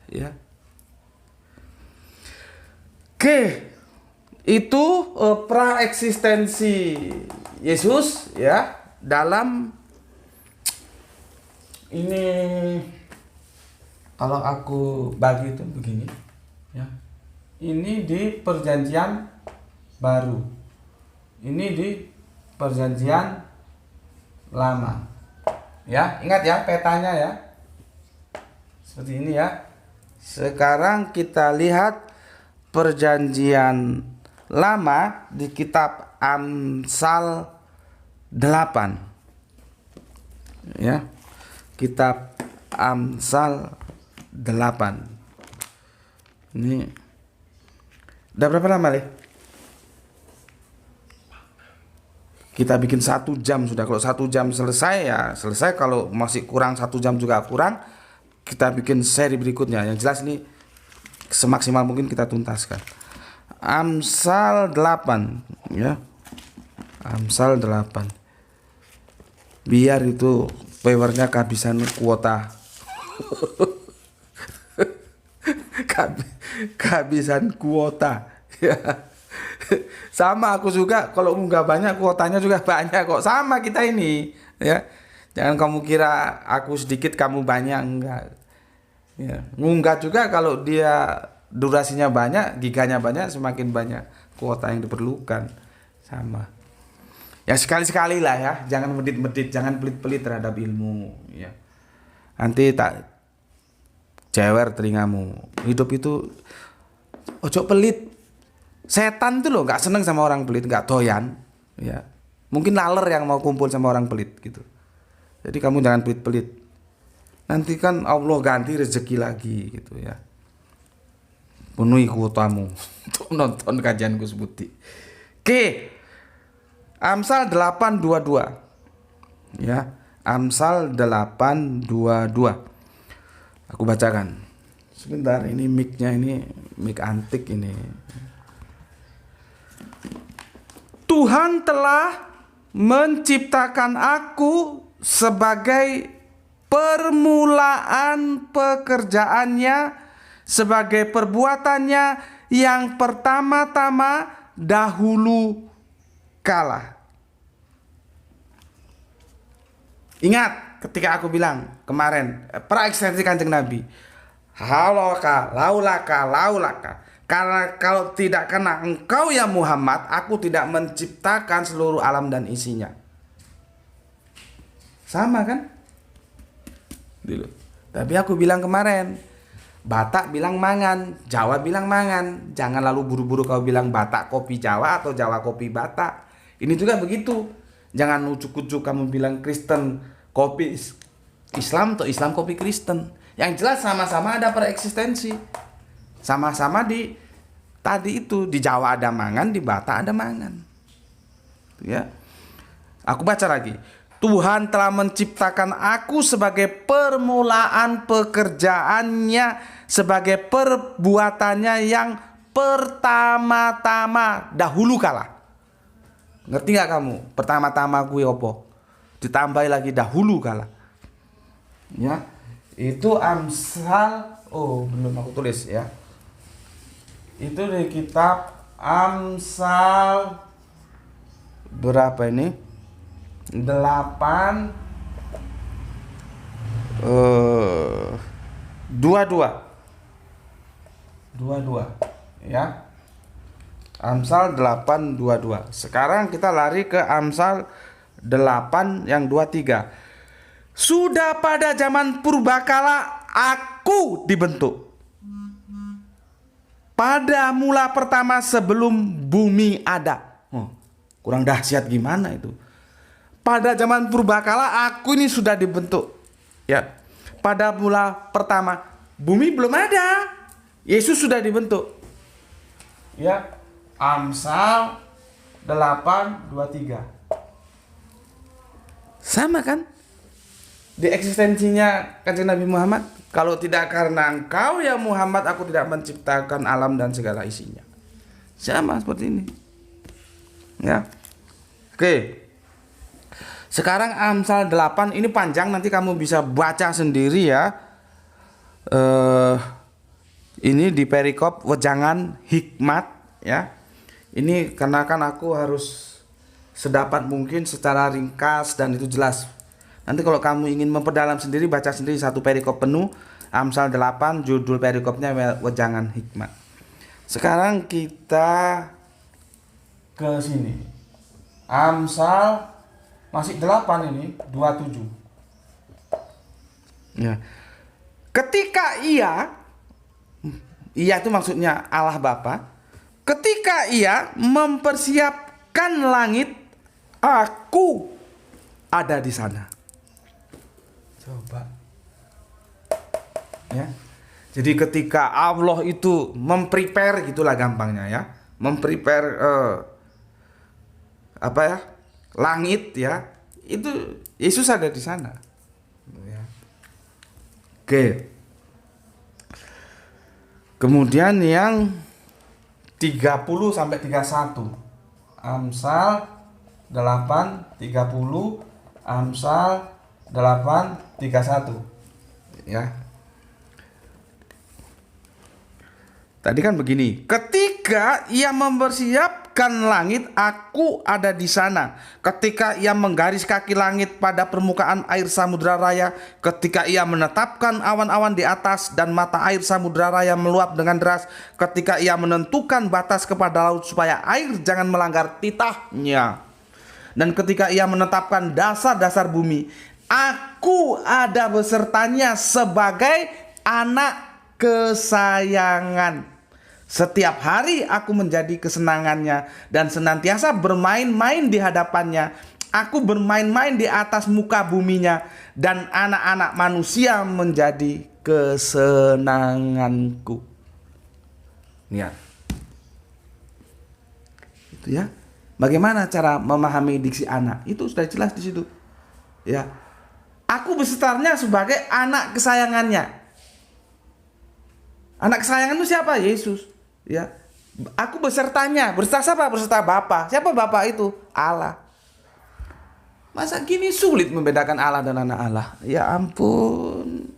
Ya. Oke. Itu praeksistensi Yesus ya dalam ini. Kalau aku bagi itu begini ya. Ini di perjanjian baru. Ini di perjanjian lama. Ya, ingat ya petanya ya. Seperti ini ya. Sekarang kita lihat perjanjian lama di kitab Amsal 8. Ya. Kitab Amsal 8. Ini udah berapa lama nih? Kita bikin 1 jam sudah. Kalau 1 jam selesai ya selesai. Kalau masih kurang 1 jam juga kurang, kita bikin seri berikutnya. Yang jelas ini semaksimal mungkin kita tuntaskan. Amsal 8 ya. Amsal 8. Biar itu viewernya kehabisan kuota. Kehabisan kuota ya. Sama aku juga, kalau nggak banyak kuotanya juga banyak kok. Sama kita ini ya. Jangan kamu kira aku sedikit kamu banyak, enggak ya. Ngunggah juga kalau dia durasinya banyak, giganya banyak, semakin banyak kuota yang diperlukan. Sama ya, sekali-sekali lah ya. Jangan medit-medit, jangan pelit-pelit terhadap ilmu ya. Nanti tak jewer telingamu. Hidup itu ojo pelit. Setan tuh loh nggak seneng sama orang pelit, nggak doyan ya. Mungkin laler yang mau kumpul sama orang pelit gitu. Jadi kamu jangan pelit-pelit. Nanti kan Allah ganti rezeki lagi gitu ya. Penuhi kuotamu untuk nonton kajian Gus Budi. Oke. Amsal 8:22 ya. Amsal 8:22. Aku bacakan. Sebentar, ini mic-nya ini mic antik ini. Tuhan telah menciptakan aku sebagai permulaan pekerjaannya, sebagai perbuatannya yang pertama-tama dahulu kala. Ingat ketika aku bilang kemarin praeksistensi Kanjeng Nabi, laulaka. Karena kalau tidak karena engkau ya Muhammad, aku tidak menciptakan seluruh alam dan isinya. Sama kan? Dulu. Tapi aku bilang kemarin, Batak bilang mangan, Jawa bilang mangan. Jangan lalu buru-buru kau bilang Batak kopi Jawa atau Jawa kopi Batak. Ini juga begitu. Jangan ucuk-ucuk kamu bilang Kristen kopi Islam atau Islam kopi Kristen. Yang jelas sama-sama ada pereksistensi. Sama-sama di tadi itu, di Jawa ada mangan, di Batak ada mangan. Ya. Aku baca lagi. Tuhan telah menciptakan aku sebagai permulaan pekerjaannya, sebagai perbuatannya yang pertama-tama dahulu kala. Ngerti gak kamu? Pertama-tama gue opo? Ditambah lagi dahulu kala. Ya. Itu Amsal, belum aku tulis ya. Itu di kitab Amsal berapa ini? 22 ya. Amsal 8:22. Sekarang kita lari ke Amsal 8 yang 23. Sudah pada zaman purbakala aku dibentuk, pada mula pertama sebelum bumi ada. Kurang dahsyat gimana itu? Pada zaman purbakala aku ini sudah dibentuk. Ya. Pada mula pertama bumi belum ada. Yesus sudah dibentuk. Ya. Amsal 8:23. Sama kan? Di eksistensinya Kanjeng Nabi Muhammad, kalau tidak karena engkau ya Muhammad, aku tidak menciptakan alam dan segala isinya. Sama seperti ini. Ya. Oke. Sekarang Amsal 8 ini panjang, nanti kamu bisa baca sendiri ya. Ini di perikop wejangan hikmat ya. Ini karena kan aku harus sedapat mungkin secara ringkas dan itu jelas. Nanti kalau kamu ingin memperdalam sendiri, baca sendiri satu perikop penuh, Amsal 8, judul perikopnya wejangan hikmat. Sekarang kita ke sini. Amsal masih 8 ini, 27. Ya. Ketika ia itu maksudnya Allah Bapa, ketika ia mempersiapkan langit, aku ada di sana. Coba. Ya. Jadi ketika Allah itu memprepare, gitulah gampangnya ya. Memprepare langit ya. Itu Yesus ada di sana. Ya. Oke. Kemudian yang 30 sampai 31. Amsal 8:30, Amsal 8:31. Ya. Tadi kan begini, ketika ia mempersiapkan langit, aku ada di sana. Ketika ia menggaris kaki langit pada permukaan air samudra raya, ketika ia menetapkan awan-awan di atas dan mata air samudra raya meluap dengan deras, ketika ia menentukan batas kepada laut supaya air jangan melanggar titahnya, dan ketika ia menetapkan dasar-dasar bumi, aku ada besertanya sebagai anak kesayangan. Setiap hari aku menjadi kesenangannya dan senantiasa bermain-main di hadapannya. Aku bermain-main di atas muka buminya dan anak-anak manusia menjadi kesenanganku. Lihat. Itu ya. Bagaimana cara memahami diksi anak? Itu sudah jelas di situ. Ya. Aku besertanya sebagai anak kesayangannya. Anak kesayangan itu siapa? Yesus. Ya, aku besertanya. Beserta siapa? Beserta Bapa. Siapa Bapa itu? Allah. Masa gini sulit membedakan Allah dan anak Allah? Ya ampun.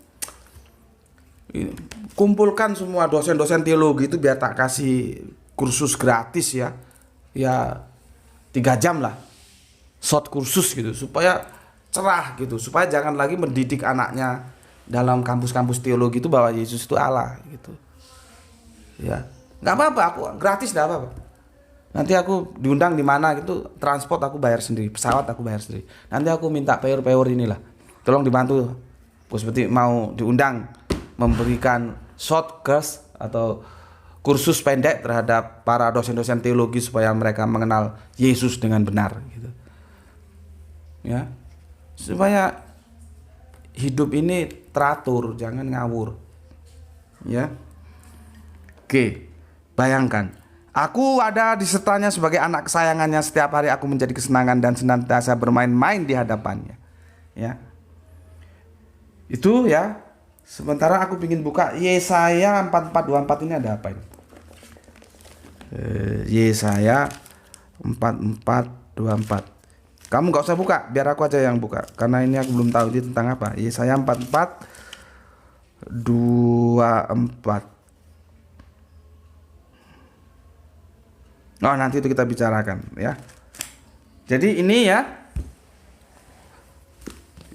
Kumpulkan semua dosen-dosen teologi itu biar tak kasih kursus gratis ya. Ya 3 jam lah. Short kursus gitu supaya cerah gitu, supaya jangan lagi mendidik anaknya dalam kampus-kampus teologi itu bahwa Yesus itu Allah gitu. Ya. Nggak apa-apa, aku gratis, nggak apa-apa. Nanti aku diundang di mana gitu, transport aku bayar sendiri, pesawat aku bayar sendiri. Nanti aku minta peur-peur inilah, tolong dibantu. Seperti mau diundang memberikan short course atau kursus pendek terhadap para dosen-dosen teologi supaya mereka mengenal Yesus dengan benar gitu. Ya, supaya hidup ini teratur, jangan ngawur. Ya. Oke. Bayangkan, aku ada di sertanya sebagai anak kesayangannya. Setiap hari aku menjadi kesenangan dan senantiasa bermain-main di hadapannya. Ya, itu ya. Sementara aku ingin buka Yesaya 44:24 ini ada apa ini? Yesaya 44:24. Kamu nggak usah buka, biar aku aja yang buka. Karena ini aku belum tahu ini tentang apa. Yesaya 44:24. Oh, nanti itu kita bicarakan ya. Jadi ini ya.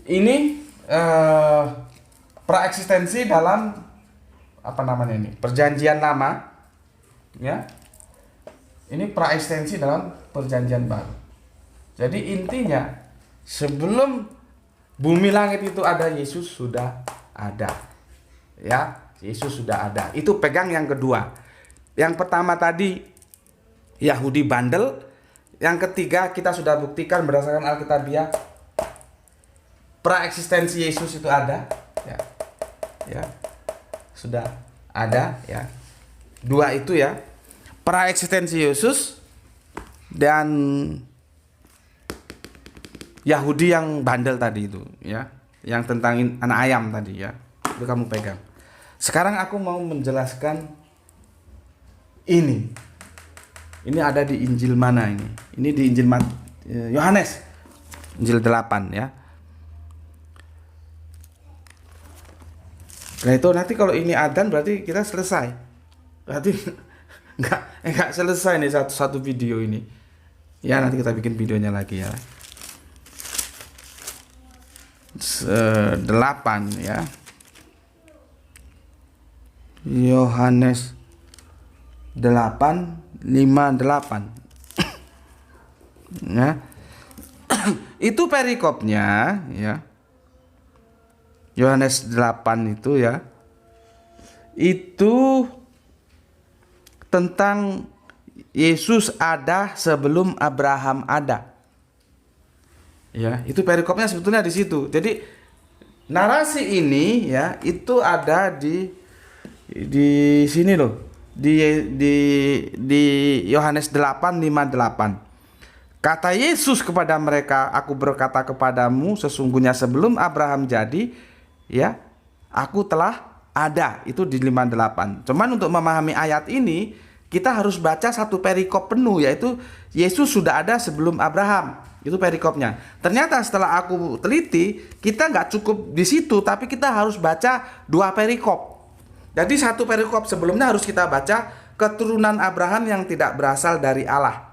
Ini praeksistensi dalam apa namanya ini? Perjanjian lama. Ya. Ini praeksistensi dalam perjanjian baru. Jadi intinya sebelum bumi langit itu ada, Yesus sudah ada. Ya, Yesus sudah ada. Itu pegang yang kedua. Yang pertama tadi Yahudi bandel, Yang ketiga, kita sudah buktikan berdasarkan Alkitabiah, praeksistensi Yesus itu ada, ya, ya, sudah ada, ya. Dua itu ya, praeksistensi Yesus dan Yahudi yang bandel tadi itu, ya, yang tentang anak ayam tadi, ya, itu kamu pegang. Sekarang aku mau menjelaskan ini. Ini ada di Injil mana ini? Ini di Injil Yohanes, Injil 8, ya. Nah itu nanti kalau ini adzan berarti kita selesai. Berarti enggak selesai nih satu video ini. Ya nanti kita bikin videonya lagi ya. 8 ya. Yohanes 8:58. Ya. Itu perikopnya ya. Yohanes 8 itu ya. Itu tentang Yesus ada sebelum Abraham ada. Ya, itu perikopnya sebetulnya di situ. Jadi narasi ini ya itu ada di sini loh. Di Yohanes 8:58. Kata Yesus kepada mereka, aku berkata kepadamu sesungguhnya sebelum Abraham jadi, ya, aku telah ada. Itu di 58. Cuman untuk memahami ayat ini kita harus baca satu perikop penuh, yaitu Yesus sudah ada sebelum Abraham. Itu perikopnya. Ternyata setelah aku teliti, kita nggak cukup di situ, tapi kita harus baca dua perikop. Jadi satu perikop sebelumnya harus kita baca keturunan Abraham yang tidak berasal dari Allah.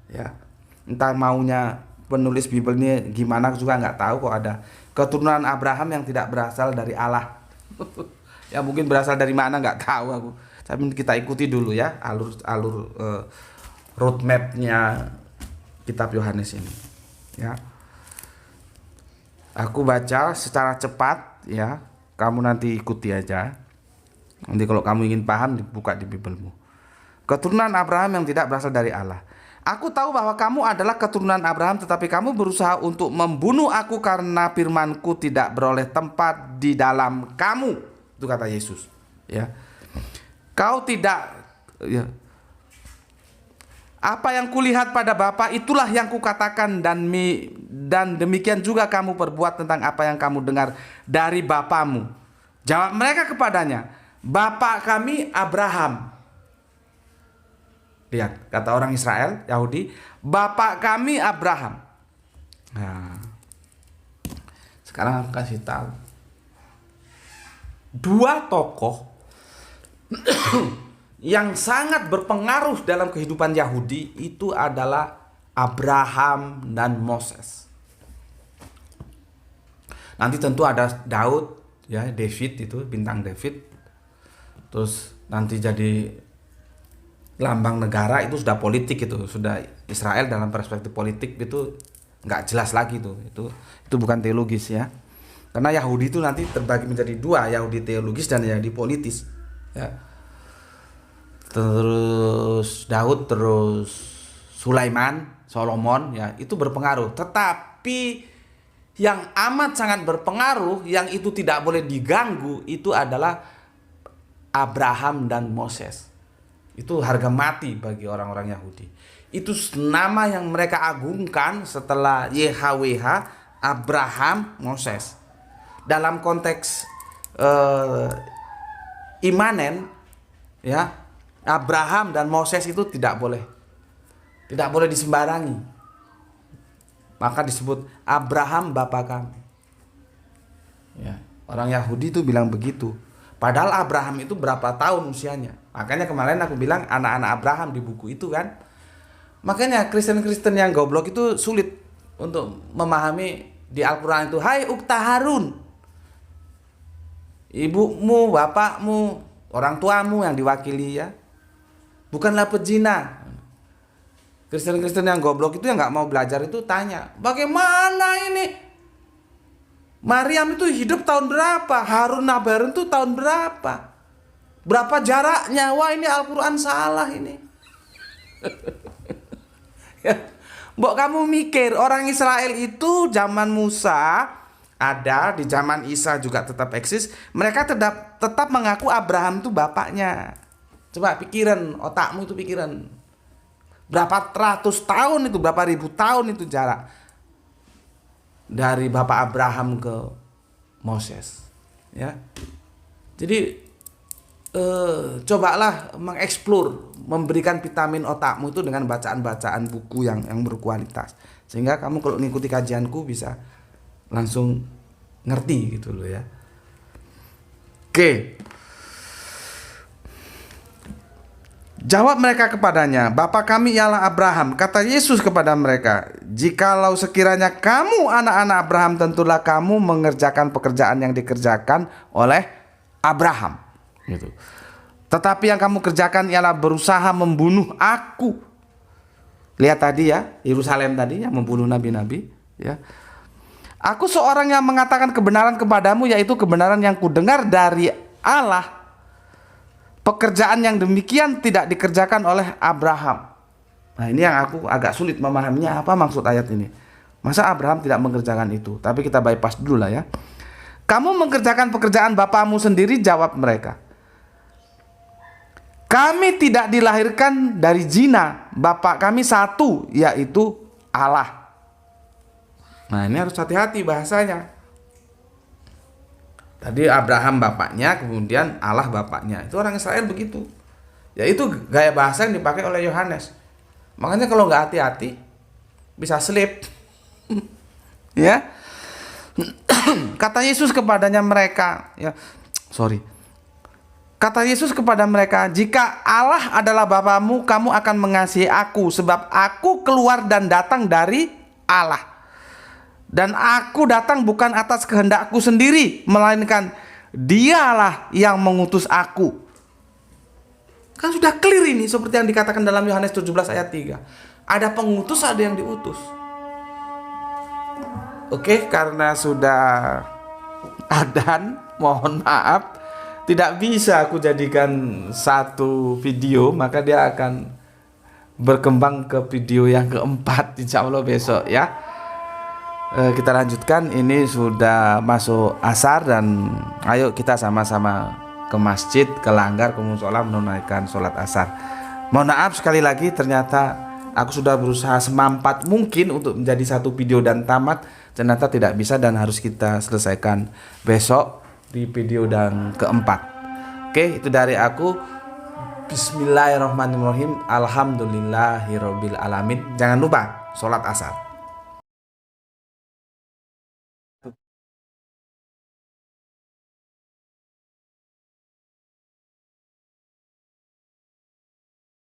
Ya, entah maunya penulis Bible ini gimana juga nggak tahu kok ada keturunan Abraham yang tidak berasal dari Allah. Ya mungkin berasal dari mana nggak tahu aku. Tapi kita ikuti dulu ya alur roadmapnya kitab Yohanes ini. Ya, aku baca secara cepat ya. Kamu nanti ikuti aja. Nanti kalau kamu ingin paham dibuka di Biblemu. Keturunan Abraham yang tidak berasal dari Allah. Aku tahu bahwa kamu adalah keturunan Abraham, tetapi kamu berusaha untuk membunuh aku karena firmanku tidak beroleh tempat di dalam kamu. Itu kata Yesus. Ya, kau tidak. Ya. Apa yang kulihat pada Bapa itulah yang kukatakan dan demikian juga kamu perbuat tentang apa yang kamu dengar dari bapamu. Jawab mereka kepadanya, Bapa kami Abraham. Lihat, kata orang Israel, Yahudi, Bapa kami Abraham. Nah, sekarang aku kasih tahu. Dua tokoh yang sangat berpengaruh dalam kehidupan Yahudi itu adalah Abraham dan Moses. Nanti tentu ada Daud, ya, David itu bintang David. Terus nanti jadi lambang negara, itu sudah politik, itu sudah Israel dalam perspektif politik itu nggak jelas lagi tuh. Itu bukan teologis ya. Karena Yahudi itu nanti terbagi menjadi dua, Yahudi teologis dan Yahudi politis. Ya. Terus Daud, terus Sulaiman, Solomon, ya itu berpengaruh. Tetapi yang amat sangat berpengaruh, yang itu tidak boleh diganggu, itu adalah Abraham dan Moses. Itu harga mati bagi orang-orang Yahudi. Itu nama yang mereka agungkan setelah YHWH, Abraham, Moses. Dalam konteks imanen, ya, Abraham dan Moses itu tidak boleh disembarangi. Maka disebut Abraham bapa kami. Ya, orang Yahudi itu bilang begitu. Padahal Abraham itu berapa tahun usianya. Makanya kemarin aku bilang anak-anak Abraham di buku itu kan. Makanya Kristen-Kristen yang goblok itu sulit untuk memahami di Al-Quran itu. Hai ukta Harun, ibumu, bapakmu, orang tuamu yang diwakili ya, bukanlah pezina. Kristen-Kristen yang goblok itu yang nggak mau belajar itu tanya, bagaimana ini? Maryam itu hidup tahun berapa? Harun Nabarun itu tahun berapa? Berapa jaraknya? Wah, ini Al-Quran salah ini. Ya, Mbok kamu mikir orang Israel itu zaman Musa ada, di zaman Isa juga tetap eksis. Mereka tetap mengaku Abraham itu bapaknya. Coba pikiran, otakmu itu pikiran. Berapa ratus tahun itu, berapa ribu tahun itu jarak dari bapak Abraham ke Moses, ya. Jadi cobalah mengeksplor, memberikan vitamin otakmu itu dengan bacaan-bacaan buku yang berkualitas, sehingga kamu kalau mengikuti kajianku bisa langsung ngerti gitu loh ya. Oke. Jawab mereka kepadanya, Bapa kami ialah Abraham. Kata Yesus kepada mereka, jikalau sekiranya kamu anak-anak Abraham, tentulah kamu mengerjakan pekerjaan yang dikerjakan oleh Abraham. Gitu. Tetapi yang kamu kerjakan ialah berusaha membunuh aku. Lihat tadi ya, Yerusalem tadi yang membunuh nabi-nabi, ya. Aku seorang yang mengatakan kebenaran kepadamu, yaitu kebenaran yang kudengar dari Allah. Pekerjaan yang demikian tidak dikerjakan oleh Abraham. Nah, ini yang aku agak sulit memahaminya, apa maksud ayat ini. Masa Abraham tidak mengerjakan itu? Tapi kita bypass dulu lah ya. Kamu mengerjakan pekerjaan bapamu sendiri, jawab mereka. Kami tidak dilahirkan dari zina, Bapak kami satu, yaitu Allah. Nah, ini harus hati-hati bahasanya. Tadi Abraham bapaknya, kemudian Allah bapaknya. Itu orang Israel begitu. Ya itu gaya bahasa yang dipakai oleh Yohanes. Makanya kalau nggak hati-hati bisa slip. Ya. Kata Yesus kepadanya mereka, ya. Kata Yesus kepada mereka, jika Allah adalah Bapamu, kamu akan mengasihi aku, sebab aku keluar dan datang dari Allah. Dan aku datang bukan atas kehendakku sendiri, melainkan Dialah yang mengutus aku. Kan sudah clear ini, seperti yang dikatakan dalam Yohanes 17 ayat 3. Ada pengutus, ada yang diutus. Oke, karena sudah adzan, mohon maaf, tidak bisa aku jadikan satu video, maka dia akan berkembang ke video yang keempat, insya Allah besok ya. Kita lanjutkan, ini sudah masuk asar dan ayo kita sama-sama ke masjid, ke langgar, ke musola menunaikan sholat asar. Mohon maaf sekali lagi, ternyata aku sudah berusaha semampat mungkin untuk menjadi satu video dan tamat, ternyata tidak bisa dan harus kita selesaikan besok di video yang keempat. Oke, itu dari aku. Bismillahirrahmanirrahim. Alhamdulillahirabbil alamin. Jangan lupa sholat asar.